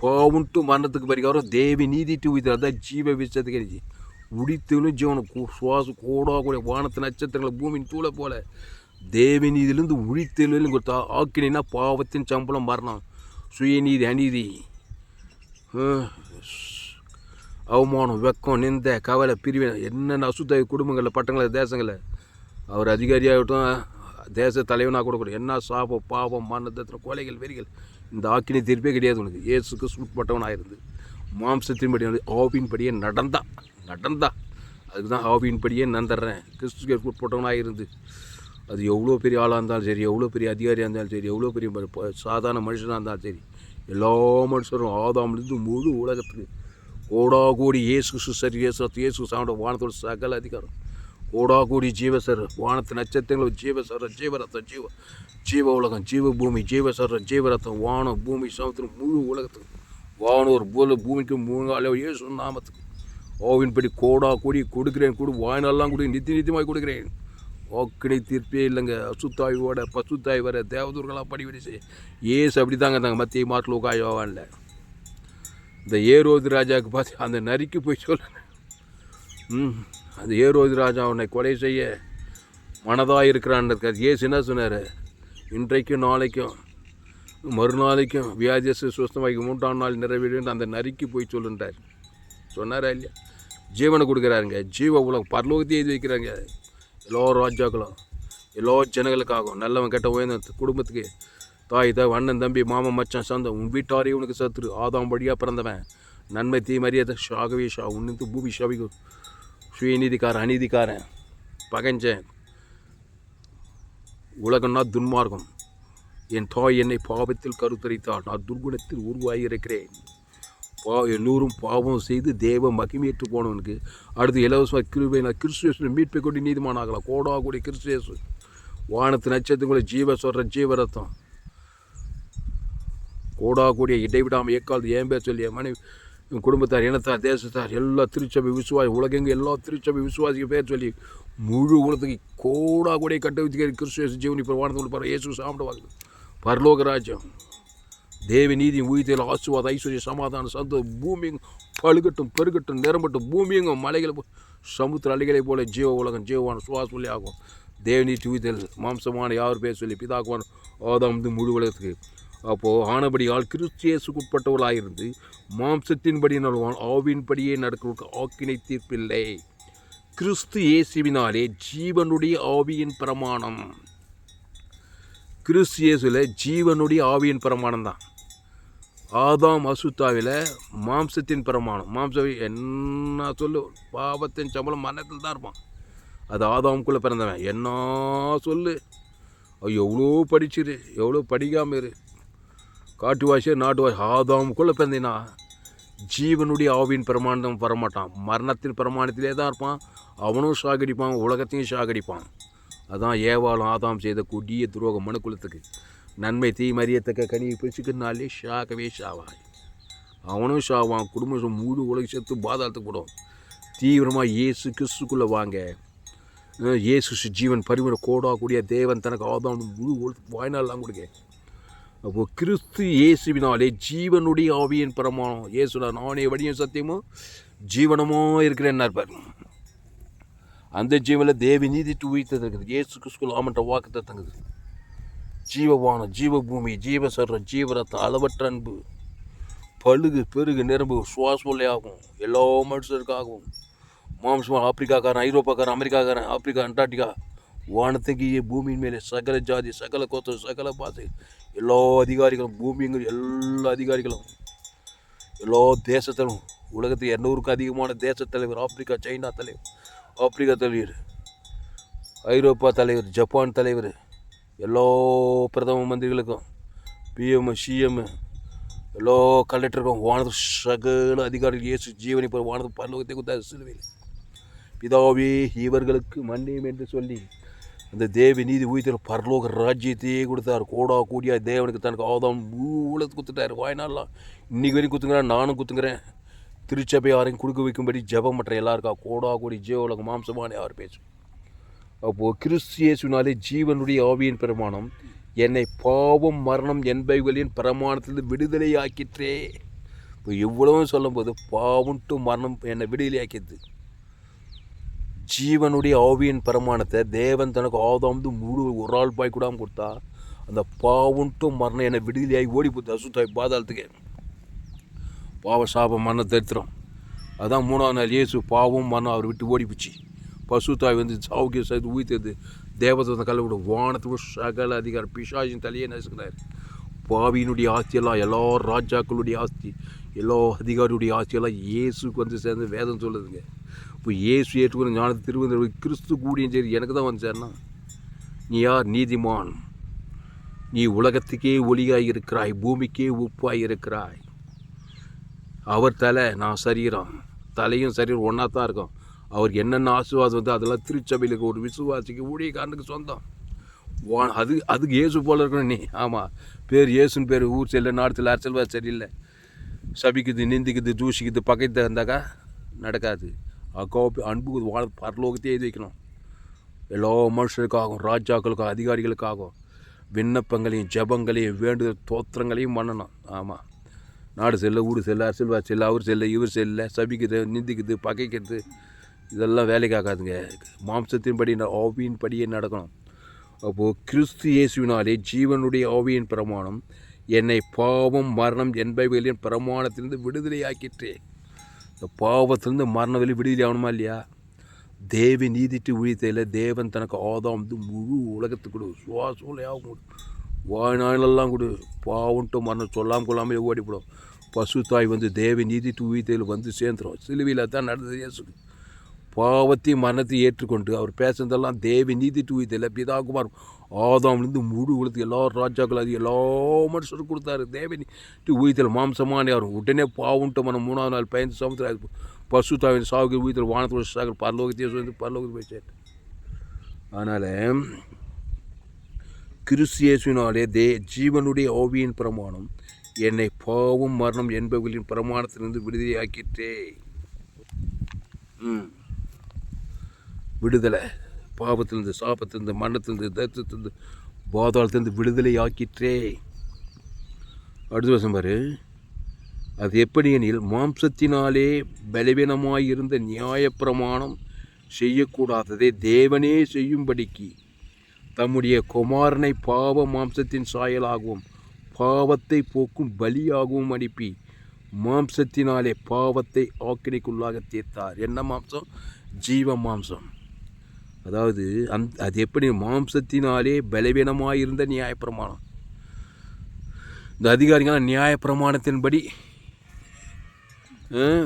பாவுன்ட்டு மரணத்துக்கு பரிகாரம் தேவி நீதிட்டு உயிர் அதான் ஜீவ விஷயத்துக்கு கிடைச்சி உடித்தவனும் ஜீவனம் சுவாசம் கோடா கூட வானத்து நட்சத்திரங்களை பூமியின் தூளை போல தேவி நீதியிலேருந்து உழித்தலும் கொடுத்தா ஆக்கினா பாவத்தின் சம்பளம் மரணம் சுயநீதி அநீதி அவமானம் வெக்கம் நிந்த கவலை பிரிவினை என்னென்ன அசுத்த குடும்பங்களில் பட்டங்களில் தேசங்களில் அவர் அதிகாரியாகட்டும் தேச தலைவனாக கூட என்ன சாபம் பாவம் மரணத்தின் கொலைகள் வெறிகள் இந்த ஆக்கினை தீர்ப்பே கிடையாது. உனக்கு இயேசுக்கு சுட்பட்டவனாக இருந்து மாம்சத்தின்படி ஆவியின்படியே நடந்தா அதுக்கு தான் ஆவியின்படியே நந்துடுறேன். கிறிஸ்துக்கு உட்பட்டவனாக இருந்து அது எவ்வளோ பெரிய ஆளாக இருந்தாலும் சரி, எவ்வளோ பெரிய அதிகாரியாக இருந்தாலும் சரி, எவ்வளோ பெரிய சாதாரண மனுஷனாக இருந்தாலும் சரி, எல்லா மனுஷரும் ஆதாமிலிருந்து முழு உலகத்துக்கு கோடா கோடி இயேசு சரி இயேசு சாப்பிட வானத்தோட சகல அதிகாரம் கோடா கோடி ஜீவசர் வானத்து நட்சத்திரங்கள் ஜீவசர ஜீவரத்தம் ஜீவ உலகம் ஜீவ பூமி ஜீவசர ஜீவரத்தம் வானம் பூமி சமுத்திரம் முழு உலகத்துக்கு வானோர் போல பூமிக்கு மூணு இயேசு நாமத்துக்கு ஓவின்படி கோடா கோடி கொடுக்குறேன் கொடு வாய்நாளெலாம் கொடு நித்தியமாக கொடுக்குறேன். வாக்கினை தீர்ப்பே இல்லைங்க. அசுத்தாய்வோட பசுத்தாய் வர தேவதூர்களாக படிவடி செய்ய ஏசு அப்படி தாங்க இருந்தாங்க. மத்திய மாட்டில் உட்காயவான்ல இந்த ஏரோது ராஜாவுக்கு பார்த்து அந்த நரிக்கு போய் சொல்ல, அந்த ஏரோது ராஜா அவனை கொலை செய்ய மனதாக இருக்கிறான்னு ஏசு என்ன சொன்னார், இன்றைக்கும் நாளைக்கும் மறுநாளைக்கும் வியாதியசு சுஸ்தமாக்கி 3ஆம் நாள் நிறைவேறு அந்த நரிக்கு போய் சொல்லுன்றார். சொன்னாரா இல்லையா? ஜீவனை கொடுக்குறாருங்க, ஜீவ உலகம் பரலோகத்தையே எழுதி வைக்கிறாங்க. எல்லா ராஜாக்களும் எல்லா ஜனங்களுக்காகும், நல்லவன் கெட்ட உயர்ந்த குடும்பத்துக்கு தாய் அண்ணன் தம்பி மாமன் மச்சான் சொந்தம் உன் வீட்டாரே உனக்கு சத்துரு ஆதாம் வழியாக பிறந்தவன் நன்மை தீ மரியாதை ஷாகவே ஷா உன்னித்து பூமி ஷாவிக்கும் சுயநீதிக்காரன் அநீதிக்காரன் பகஞ்சன் உலகம்னா துன்மார்க்கம். என் தாய் என்னை பாவத்தில் கருத்தரித்தாள், நான் துர்குணத்தில் உருவாகியிருக்கிறேன். எல்லோரும் பாவம் செய்து தேவ மகிமையேற்று போனவனுக்கு அடுத்து இலவசமாக கிருபை நான் கிறிஸ்துவேசு மீட்பை கொண்டு நீதிமான் ஆகலாம். கோடா கூடிய கிறிஸ்துவேசு வானத்து நட்சத்திரங்களை ஜீவ சொல்கிற ஜீவரத்தம் கோடா கூடிய இடைவிடாமல் ஏக்காலத்து ஏன் பேர் சொல்லி என் மனைவி குடும்பத்தார் இனத்தார் தேசத்தார் எல்லா திருச்சபை விசுவாசி உலகெங்கு எல்லா திருச்சபை விசுவாசிக்கு பேர் சொல்லி முழு உலகத்துக்கு கோடா கூடிய கட்ட வச்சுக்கிற கிறிஸ்துவேசு ஜீவனி வானத்துக்குள்ள பாரு இயேசு சாப்பிடுவாங்க. பரலோக ராஜ்யம் தேவ நீதி உயிர்த்தியில் ஆசுவாத ஐஸ்வர்ய சமாதான சந்தோஷம் பூமியும் பழுகட்டும் பெருகட்டும் நிரம்பட்டும் பூமியும் மலைகளை சமுத்திர அலைகளை போல ஜீவ உலகம் ஜீவவான சுவாசொல்லி ஆகும். தேவநீதி உயிர்த்தல் மாம்சமான யார் பேர் சொல்லி பிதாக்குவான் ஆதாம் முழு உலகத்துக்கு. அப்போது ஆனபடியால் கிறிஸ்தியேசுக்கு உட்பட்டவர்களாயிருந்து மாம்சத்தின்படி நடுவான் ஆவின்படியே நடக்கிறவருக்கு ஆக்கினை தீர்ப்பில்லை. கிறிஸ்து இயேசுவினாலே ஜீவனுடைய ஆவியின் பிரமாணம். கிறிஸ்து இயேசுவில் ஜீவனுடைய ஆவியின் பிரமாணம் தான். ஆதாம் அசுத்தாவில் மாம்சத்தின் பிரமாணம். மாம்சம் என்ன சொல்லு, பாவத்தின் சம்பளம் மரணத்தில் தான் இருப்பான். அது ஆதாமுக்குள்ளே பிறந்தவன். என்ன சொல்லு, எவ்வளோ படிச்சிரு எவ்வளோ படிக்காமல் இரு, காட்டுவாசியோ நாட்டுவாசி, ஆதாமுக்குள்ளே பிறந்தினா ஜீவனுடைய ஆவியின் பிரமாணம் வரமாட்டான். மரணத்தின் பிரமாணத்திலே தான் இருப்பான். அவனும் சாகடிப்பான், உலகத்தையும் சாகடிப்பான். அதான் ஏவாளும் ஆதாம் செய்த கொடிய துரோகம் மனுக்குலத்துக்கு. நன்மை தீ மறியத்தக்க கனியை பிடிச்சிக்கிறனாலே ஷாகவே ஷாவாய். அவனும் ஷாவான், குடும்பம் முழு உலக சேர்த்து பாதாளத்துக்கு போடும். தீவிரமாக இயேசு கிறிஸ்துக்குள்ளே வாங்க. இயேசு ஜீவன் பரிமாற கோடா கூடிய தேவன் தனக்கு ஆதாம் முழு வாய்நாள்லாம் கொடுங்க. அப்போது கிறிஸ்து இயேசுவினாலே ஜீவனுடைய ஆவியின் பிரமாணம். இயேசுடா நானே வடியும் சத்தியமும் ஜீவனமாக இருக்கிறேன்னு இருப்பார். அந்த ஜீவனில் தேவி நீதிட்டு உயிர்த்தது இருக்குது. இயேசு கிறிஸ்துக்குள் ஆமன்ற வாக்குத்தை தங்குது. ஜீவவானம் ஜீவபூமி ஜீவசரம் ஜீவரத்தம் அளவற்ற அன்பு பழுகு பெருகு நிரம்பு சுவாசொல்லை ஆகும். எல்லா மனுஷருக்காகவும் மாம்சமாக ஆப்பிரிக்காக்காரன் ஐரோப்பாக்காரன் அமெரிக்காக்காரன் ஆப்பிரிக்கா அண்டார்டிகா வானத்துக்கு பூமியின் மேலே சகல ஜாதி சகல கோத்தம் சகல பாசை எல்லா அதிகாரிகளும் பூமிங்க எல்லா அதிகாரிகளும் எல்லா தேசத்திலும் உலகத்துக்கு 200க்கும் அதிகமான தேச தலைவர் ஆப்பிரிக்கா சைனா தலைவர் ஆப்பிரிக்கா தலைவர் ஐரோப்பா தலைவர் ஜப்பான் தலைவர் எல்லா பிரதம மந்திரிகளுக்கும் பிஎம் சிஎம் எல்லா கலெக்டருக்கும் வானது சகல அதிகாரிகள் இயேசு ஜீவனை போய் வானது பரலோகத்தை கொடுத்தாரு சிலுவையில். பிதாவே இவர்களுக்கு மன்னியும் என்று சொல்லி அந்த தேவ நீதி உயிர்த்தல் பரலோக ராஜ்யத்தையே கொடுத்தார். கோடா கூடிய தேவனுக்கு தனக்கு ஆதாம் ஊழத்து குத்துட்டார். வாய்நாள்லாம் இன்றைக்கி வரைக்கும் குத்துங்கிறேன், நானும் குத்துங்கிறேன். திருச்சபை யாரையும் கொடுக்க வைக்கும்படி ஜபம் மற்ற எல்லாருக்கா கோடா கூடி ஜீவ உலகம் மாம்சமான யார் பேசும். அப்போது கிறிஸ்து இயேசுவினாலே ஜீவனுடைய ஆவியின் பிரமாணம் என்னை பாவம் மரணம் என்பவைகளின் பிரமாணத்திலிருந்து விடுதலையாக்கிற்றே. இப்போ எவ்வளவும் சொல்லும்போது பாவம் டு மரணம் என்னை விடுதலையாக்கிது. ஜீவனுடைய ஆவியின் பிரமாணத்தை தேவன் தனக்கு ஆதாம் முழு ஒரு ஆள் பாய் கூடாமல் கொடுத்தா அந்த பாவம் டு மரணம் என்னை விடுதலையாகி ஓடி போகுது அசுத்தாய் பாதாளத்துக்கு. பாவ சாபம் மரணம் தரித்திரம். அதான் 3ஆம் நாள் இயேசு பாவம் மரணம் அவர் விட்டு ஓடி போச்சு. பசுத்தாய் வந்து சாவுக்கு சேர்த்து ஊய்த்தது தேவதத்தை கல்ல விட வானத்துக்கு சகல அதிகாரம் பிசாசின் தலையே நசுக்கிறார். பாவியினுடைய ஆஸ்தியெல்லாம் எல்லா ராஜாக்களுடைய ஆஸ்தி எல்லா அதிகாரியுடைய ஆஸ்தியெல்லாம் இயேசுக்கு வந்து சேர்ந்து வேதம் சொல்லுதுங்க. இப்போ இயேசு ஏற்றுக்கொண்டு ஞானத்தை திருவந்த கிறிஸ்து கூடியும் சரி எனக்கு தான் வந்து சேர்னா. நீ யார்? நீதிமான். நீ உலகத்துக்கே ஒளியாய் இருக்கிறாய், பூமிக்கே உப்பாய் இருக்கிறாய். அவர் தலை, நான் சரீரம். தலையும் சரீரம் ஒன்றா தான் இருக்கும். அவருக்கு என்னென்ன ஆசீர்வாதம் வந்து அதெல்லாம் திருச்சபையிலுக்கு ஒரு விசுவாசிக்கு ஊழியக்காரனுக்கு சொந்தம். அதுக்கு இயேசு போல் இருக்கணும் நீ. ஆமாம், பேர் இயேசுன்னு பேர் ஊர் செல்ல நாடு அரசியல்வாதி சரியில்லை, சபிக்குது நிந்திக்குது தூஷிக்குது பகைத்து இருந்தாக்கா நடக்காது. அன்பு பரலோகத்தையே எழுதி வைக்கணும். எல்லா மனுஷருக்காகவும் ராஜாக்களுக்காகவும் அதிகாரிகளுக்காகவும் விண்ணப்பங்களையும் ஜபங்களையும் வேண்டுதல் தோத்திரங்களையும் பண்ணணும். ஆமாம், நாடு செல்ல, வீடு செல்ல, அரசியல்வாதி செல்ல, அவர் செல்ல, இவர் செல்ல, சபிக்குது, நிந்திக்குது, பகைக்கிறது, இதெல்லாம் வேலைக்கு ஆகாதுங்க. மாம்சத்தின்படி ஆவியின் படியே நடக்கணும். அப்போது கிறிஸ்து இயேசுவினாலே ஜீவனுடைய ஆவியின் பிரமாணம் என்னை பாவம் மரணம் என்பவைகளின் பிரமாணத்திலிருந்து விடுதலையாக்கிட்டு. இந்த பாவத்திலிருந்து மரண வெளி விடுதலை ஆகணுமா இல்லையா? தேவி நீதிட்டு உழித்தையில் தேவன் தனக்கு ஆதாம் வந்து முழு உலகத்துக்கு கொடு, சுவாசூலையாகவும் கொடு, வாழ்நாளெல்லாம் கொடு, பாவன்ட்டு மரணம் சொல்லாமல் கொள்ளாமல் ஓடிப்படும். பசு தாய் வந்து தேவி நீதிட்டு உழித்தையில் வந்து சேர்ந்துடும். சிலுவையில் தான் நடந்தது. இயேசுக்கு பாவத்தையும் மரணத்தையும் ஏற்றுக்கொண்டு அவர் பேசுனதெல்லாம் தேவி நீதிட்டு உழித்தையில் பிதாகுமார் ஆதாம்லேருந்து முழு உலகத்துக்கு எல்லா ராஜாக்கள் அது எல்லா மனுஷரும் கொடுத்தாரு. தேவி நீட்டு உழித்தையில் மாம்சமான யாரும் உடனே பாவன்ட்டு மனம் 3ஆவது நாள் பயந்து சமுத்திரம் பசு தாவின் சாவுக்கு உயிர் வானத்தோட சாகல் பரலோகத்தையே வந்து பரலோகத்துக்கு போய் சேர்த்து. அதனால் கிறிஸ்து இயேசுவினாலே ஜீவனுடைய ஆவியின் பிரமாணம் என்னை பாவம் மரணம் என்பவர்களின் பிரமாணத்திலிருந்து விடுதலையாக்கிட்டே. விடுதலை, பாவத்திலிருந்து, சாபத்திலிருந்து, மரணத்திலிருந்து, தரித்திலிருந்து, பாதாளத்திலிருந்து விடுதலையாக்கிட்டே. அடுத்த வருஷம் பாரு. அது எப்படி எனில் மாம்சத்தினாலே பலவீனமாயிருந்த நியாயப்பிரமாணம் செய்யக்கூடாததை தேவனே செய்யும்படிக்கு தம்முடைய குமாரனை பாவ மாம்சத்தின் சாயலாகவும் பாவத்தை போக்கும் பலியாகவும் அனுப்பி மாம்சத்தினாலே பாவத்தை ஆக்கினைக்குள்ளாக தீர்த்தார். என்ன மாம்சம்? ஜீவ மாம்சம். அதாவது அது எப்படி மாம்சத்தினாலே பலவீனமாயிருந்த நியாயப்பிரமாணம். இந்த அதிகாரிகள் நியாயப்பிரமாணத்தின்படி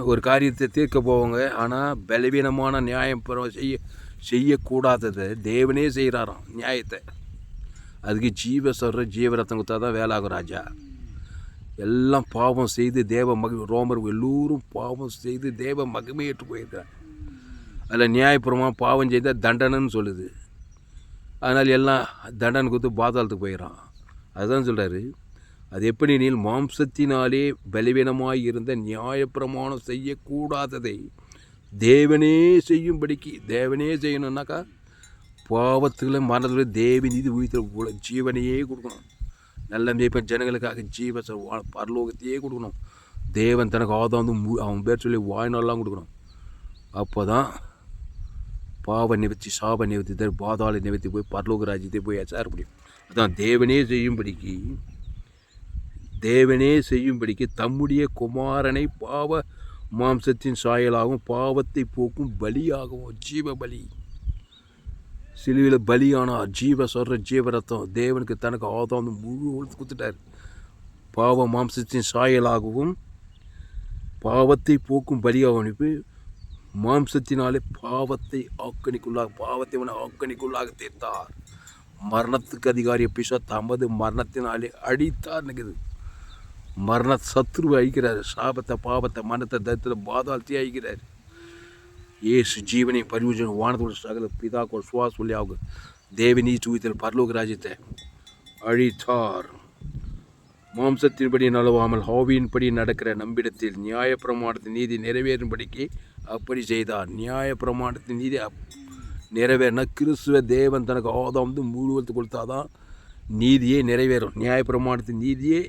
ஒரு காரியத்தை தீர்க்க போவாங்க. ஆனால் பலவீனமான நியாயம் செய்யக்கூடாததை தேவனே செய்கிறாராம் நியாயத்தை. அதுக்கு ஜீவரத்தம் கொடுத்தா தான் வேலை ஆகும் ராஜா. எல்லாம் பாவம் செய்து தேவ ரோமர் எல்லோரும் பாவம் செய்து தேவ மகிமையேற்று போயிருக்கிறார். அதில் நியாயப்பிரமாணம் பாவம் செய்தால் தண்டனைன்னு சொல்லுது. அதனால் எல்லாம் தண்டனை கொடுத்து பாதாளத்துக்கு போயிடறான். அதுதான் சொல்கிறாரு. அது எப்படி நீள் மாம்சத்தினாலே பலவீனமாய் இருந்த நியாயப்பிரமாணம் செய்யக்கூடாததை தேவனே செய்யும்படிக்கு. தேவனே செய்யணுன்னாக்கா பாவத்தில் மரணத்தில் தேவி நீதி உயிர்த்த ஜீவனையே கொடுக்கணும். நல்ல மேய்ப்பன் ஜனங்களுக்காக பரலோகத்தையே கொடுக்கணும். தேவன் தனக்கு ஆதாம் வந்து அவன் பேர் சொல்லி வாய்நாளெலாம் கொடுக்கணும். அப்போ தான் பாவ நிவர்த்தி, சாப நிவர்த்தி, பாதாள நிவர்த்தி போய் பரலோக ராஜ்யத்தை போய் சேர முடியும். அதான் தேவனே செய்யும்படிக்கு தம்முடைய குமாரனை பாவ மாம்சத்தின் சாயலாகவும் பாவத்தை போக்கும் பலியாகவும். ஜீவ பலி, சிலுவையில் பலியானார். ஜீவரத்தம் தேவனுக்கு தனக்கு ஆதாம் முழு உழுத்து கொடுத்துட்டார். பாவ மாம்சத்தின் சாயலாகவும் பாவத்தை போக்கும் பலியாகவும் அனுப்பி மாம்சத்தினாலே பாவத்தை ஆக்கணிக்குள்ளாக தீர்த்தார். மரணத்துக்கு அதிகாரிய பிசா தமது மரணத்தினாலே அடித்தார். நிற்குது மரண சத்ருவை அழிக்கிறார். சாபத்தை, பாவத்தை, மரணத்தை, தரித்திர பாதாளத்தையே அழிக்கிறார். ஏசு ஜீவனை பரிவுஜன வானத்தோட சகல பிதாக்கோட சுவாச சொல்லியாகும் தேவனீ சூயத்தில் பரலோக ராஜ்யத்தை அழித்தார். மாம்சத்தின்படி நலவாமல் ஆவியின்படி நடக்கிற நம்பிடத்தில் நியாயப்பிரமாணத்தின் நீதி நிறைவேறும்படிக்கு அப்படி செய்தார். நியாயப்பிரமாணத்தின் நீதி நிறைவேறினா கிறிஸ்துவ தேவன் தனக்கு ஆதாம் வந்து முழுவத்து கொடுத்தாதான் நீதியே நிறைவேறும். நியாயப்பிரமாணத்தின் நீதியே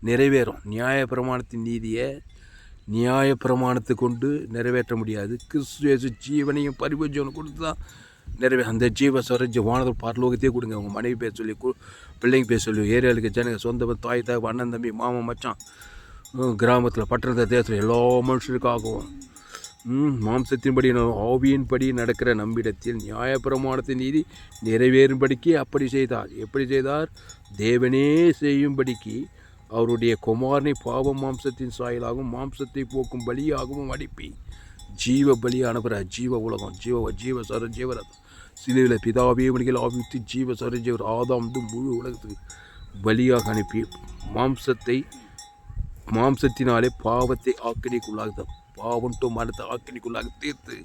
நிறைவேறும். நியாயப்பிரமாணத்தை கொண்டு நிறைவேற்ற முடியாது. கிறிஸ்து ஜீவனையும் பரிபூஜனம் கொடுத்து தான் அந்த ஜீவ சரஜ வானதர் பரலோகத்தையே கொடுங்க. அவங்க மனைவி பேர் சொல்லி, பிள்ளைங்க பேர் சொல்லி, ஏரியாவுக்கு ஜனங்க, சொந்த தாய் தாய், அண்ணன் தம்பி, மாமன் மச்சான், கிராமத்தில் பட்டணத்தை தேசத்தில் எல்லா மனுஷருக்காகவும் மாம்சத்தின்படி ஆவியின்படி நடக்கிற நம்பிடத்தில் நியாயப்பிரமாணத்தின் நீதி நிறைவேறும்படிக்கு அப்படி செய்தார். எப்படி செய்தார்? தேவனே செய்யும்படிக்கு அவருடைய குமாரனை பாவ மாம்சத்தின் சாயலாகவும் மாம்சத்தை போக்கும் பலியாகவும் அனுப்பி ஜீவ பலி அனுப்புகிறார். ஜீவ உலகம், ஜீவரதம் சிலுவையில் பிதாவே மணிகள் ஆவித்து ஜீவர் ஆதாம் வந்து முழு உலகத்துக்கு பலியாக அனுப்பி மாம்சத்தினாலே பாவத்தை ஆக்கினிக்குள்ளாக, பாவம்ட்டு மனத்தை ஆக்கினிக்குள்ளாக தீர்த்து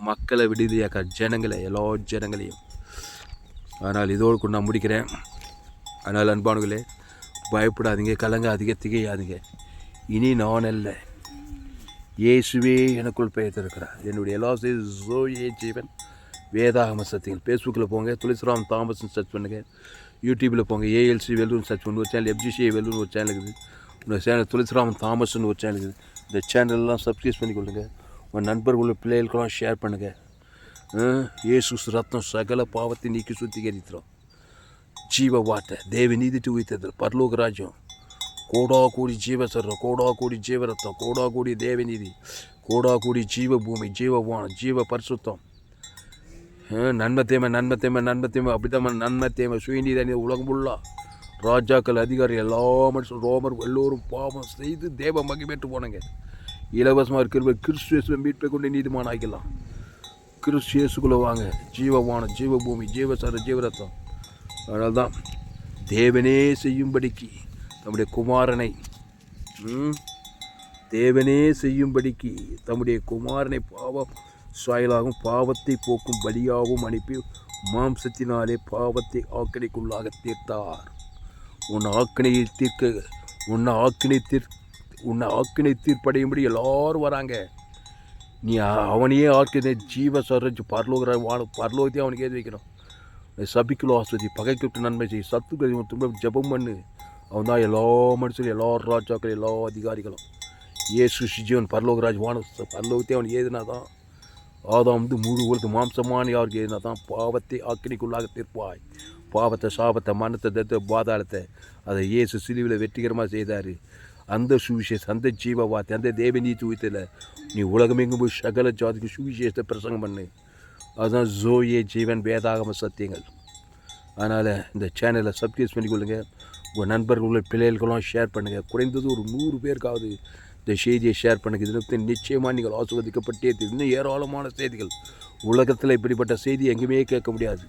மக்களை விடுதலையாக்க ஜனங்களை, எல்லா ஜனங்களையும். அதனால் இதோடு கூட நான் முடிக்கிறேன். அதனால் அன்பானுங்களே, பயப்படாதீங்க, கலங்காதீங்க, திகையாதீங்க. இனி நான் அல்ல, இயேசுவே எனக்குள் பெயர்த்திருக்கிறார். என்னுடைய எல்லா ஜோயே ஜீவன் வேதாகம சத்தியங்கள். ஃபேஸ்புக்கில் போங்க, துளசிராம் தாமஸ்ன்னு சர்ச் பண்ணுங்கள். யூடியூப்பில் போங்க, ஏஎல்சி வெல்லூர்னு சர்ச் பண்ணி ஒரு சேனல், FGCA வெல்லூர்னு ஒரு சேனல் இருக்குது, இந்த சேனல் துளசிராமன் தாமஸ்னு ஒரு சேனல் இருக்குது. இந்த சேனல்லாம் சப்ஸ்கிரைப் பண்ணிக்கொள்ளுங்க. உங்கள் நண்பர்கள் பிள்ளைகளுக்கெல்லாம் ஷேர் பண்ணுங்கள். இயேசு ரத்தம் சகல பாவத்தை நீக்கி சுத்திகரிக்கிறோம். ஜீவ வார்த்தை தேவ நீதிட்டு உயிர்த்ததில் பரலோக ராஜ்யம் கோடா கூடி ஜீவ சர்வம், கோடா கூடி ஜீவ ரத்தம், கோடா கூடி தேவ நீதி, கோடா கூடி ஜீவ பூமி, ஜீவவானம், ஜீவ பரிசுத்தம், நன்மை தேமை நன்மை தேமை நன்மை தேமை அப்படித்தான் நன்மை தேமை சுயநீதி உலகம் ஃபுல்லாக ராஜாக்கள் அதிகாரி எல்லா மனுஷன் ரோமர் எல்லோரும் பாவம் செய்து தேவ மகிமேற்று போனாங்க. இலவசமாக இருக்கிற கிறிஸ்துவை மீட்பை கொண்டு நீதிமான் ஆகிக்கலாம். கிறிஸ்துக்குள்ளே வாங்க. ஜீவவானம், ஜீவ பூமி, ஜீவசர, ஜீவரத்தம். அதனால தான் தேவனே செய்யும்படிக்கு தம்முடைய குமாரனை தேவனே செய்யும்படிக்கு தம்முடைய குமாரனை பாவம் சாயலாகவும் பாவத்தை போக்கும் பலியாகவும் அனுப்பி மாம்சத்தினாலே பாவத்தை ஆக்கினைக்குள்ளாக தீர்த்தார். உன்னை ஆக்கினை தீர்ப்படையும்படி எல்லாரும் வராங்க. நீ அவனையே ஆக்கின ஜீவ சரஜ் பரலோகத்தையும் அவனுக்கு ஏற்றி வைக்கணும். சபிக்குள்ள ஆஸ்வதி, பகைக்கு நன்மை செய், சத்துக்கள் திரும்ப ஜபம் பண்ணு. அவன் தான் எல்லா மனுஷரும், எல்லா ராஜாக்கள், எல்லா அதிகாரிகளும். இயேசு ஜீவன் பரலோகராஜ் பரலோகத்தை அவன் ஏதுனா தான் ஆதாம் முழு உலக மாம்சமான யாருக்கு ஏதுனா தான் பாவத்தை ஆக்கினைக்குள்ளாக தீர்ப்பாய். பாவத்தை, சாபத்தை, மனத்தை, தத்தை, பாதாளத்தை அதை இயேசு சிலுவையில் வெற்றிகரமாக செய்தார். அந்த சுவிசேஷம், அந்த ஜீவ வார்த்தை, அந்த தேவ நீதி உயிர்த்தல நீ உலகமெங்கும் போய் சகல ஜாதிக்கு சுவிசேஷத்தை பிரசங்கம் பண்ணு. அதுதான் ஜோயே ஜீவன் வேதாகம சத்தியங்கள். அதனால் இந்த சேனலை சப்ஸ்கிரைப் பண்ணிக்கொள்ளுங்க. உங்கள் நண்பர்கள் பிள்ளைகளுக்கெல்லாம் ஷேர் பண்ணுங்கள். குறைந்தது ஒரு 100 பேருக்காவது இந்த செய்தியை ஷேர் பண்ணுங்கள். இதில் நிச்சயமாக நீங்கள் ஆசீர்வதிக்கப்பட்டே இன்னும் ஏராளமான செய்திகள். உலகத்தில் இப்படிப்பட்ட செய்தி எங்கேயுமே கேட்க முடியாது.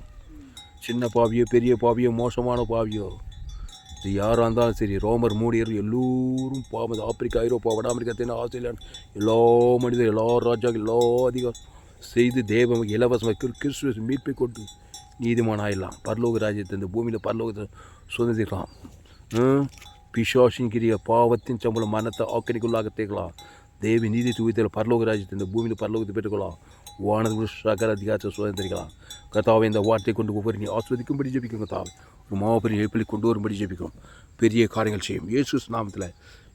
சின்ன பாவியோ, பெரிய பாவியோ, மோசமான பாவியோ, இது யாராக இருந்தாலும் சரி, ரோமர், மூடியர் எல்லோரும் பாவம், ஆப்பிரிக்கா, ஐரோப்பா, வட அமெரிக்கா, தென் ஆஸ்திரேலியா, எல்லா மனிதர், எல்லா ராஜாக்கள், எல்லா அதிகாரம் செய்து தேவ இலவசமாக கிறிஸ்துவ மீட்பை கொண்டு நீதிமான் ஆயிடலாம். பரலோக ராஜ்யத்தை இந்த பூமியில் பரலோகத்தை சுதந்திரலாம். பிசாசின் கிரிய பாவத்தின் சம்பளம் மனத்தை ஆக்கினைக்குள்ளாக தேக்கலாம். தேவி நீதி தூயத்தில் பரலோக ராஜ்யத்தை இந்த பூமியில் பரலோகத்தை பெற்றுக்கொள்ளலாம். வானது சகல அதிகாரத்தை சுதந்திரிக்கலாம். கர்த்தாவை இந்த வார்த்தை கொண்டு ஒவ்வொரு நீ ஆஸ்வதிக்கும்படி ஜெபிக்கும். கர்த்தாவை ஒரு மாபெரிய எழுப்பில் கொண்டு வரும்படி ஜெபிக்கும். பெரிய காரியங்கள் செய்யும். இயேசு நாமத்தில்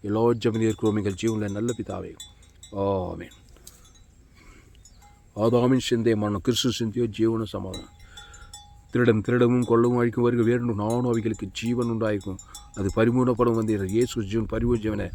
எல்லா ஜெபம் இருக்கிறோம் எங்கள் ஜீவனில் நல்ல பிதாவே. ஆமென். ஆதாமின் சிந்தை மரணம், கிறிஸ்து சிந்தையோ ஜீவனும் சமாதானம். திருடவும் கொள்ளவும் அழிக்கும் வருக வேண்டும், நானும் அவைகளுக்கு ஜீவன் உண்டாயிருக்கும். அது பரிமூணப்படம் வந்து இயேசு ஜீவன் பரிமூண ஜீவனை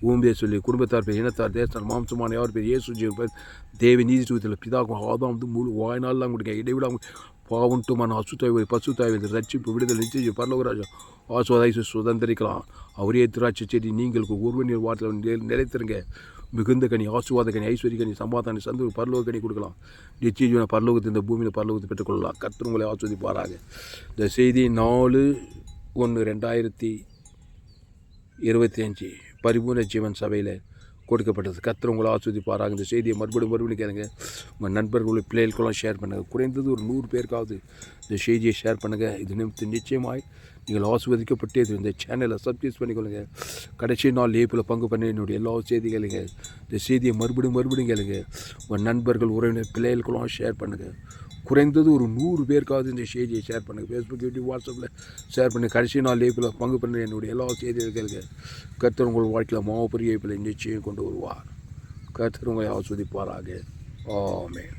ஊம்பியை சொல்லி குடும்பத்தார் பேர், இனத்தார், தேசத்தார், மாம்சமான யார் பேர் இயேசு ஜீவன் பேர் தேவ நீதி தூயத்தில் பிதாக்கும் ஆதாம் முழு வாய்நாள்லாம் கொடுங்க. இடைவிடாமல் பாவண்டுமான அசுத்தாய்வை பசுத்தாய்வை ரட்சிப்பு விடுதலை நிச்சயம் பரலோகராஜம் ஆசுவாதாய் சுதந்திரிக்கலாம். அவரே திராட்சை செடி நீங்களுக்கு ஒருவன் வார்த்தையில் நிலைத்திருங்க. மிகுந்த கனி, ஆசுவாத கனி, ஐஸ்வர்ய கனி, சமாதான சந்தோஷம் பரலோக கனி கொடுக்கலாம். நிச்சய பரலோகத்தை இந்த பூமியில் பரலோகத்தை பெற்றுக்கொள்ளலாம். கர்த்தர் உங்களை ஆஸ்வதிப்பாராக. இந்த செய்தி 4/1/2025 பரிபூர்ண ஜீவன் சபையில் கொடுக்கப்பட்டது. கர்த்தர் உங்களை ஆஸ்வதிப்பாராக. இந்த செய்தியை மறுபடியும் கேளுங்க. உங்கள் நண்பர்களுடைய பிள்ளைகளுக்கெல்லாம் ஷேர் பண்ணுங்கள். குறைந்தது ஒரு 100 பேருக்காவது இந்த செய்தியை ஷேர் பண்ணுங்கள். இது நிச்சயமாய் நீங்கள் ஆஸ்வதிக்கப்பட்டே இந்த சேனலை சப்ஸ்கிரைப் பண்ணிக்கொள்ளுங்க. கடைசி நாள் லேப்பில் பங்கு பண்ண என்னுடைய எல்லா செய்திகளுங்க. இந்த செய்தியை மறுபடியும் கேளுங்க. உங்கள் நண்பர்கள், உறவினர், பிள்ளைகளுக்கெல்லாம் ஷேர் பண்ணுங்கள். குறைந்தது ஒரு 100 பேருக்காவது இந்த செய்தியை ஷேர் பண்ணுங்கள். ஃபேஸ்புக், யூடியூப், வாட்ஸ்அப்பில் ஷேர் பண்ணி கடைசி நாள் லேப்பில் பங்கு பண்ண என்னுடைய எல்லா செய்திகள் கேளுங்க. கர்த்தர் உங்கள் வாழ்க்கையில் மாபெரிய நிச்சயம் கொண்டு வருவார். கர்த்தர் உங்களை ஆஸ்வதிப்பாராக. ஆமென்.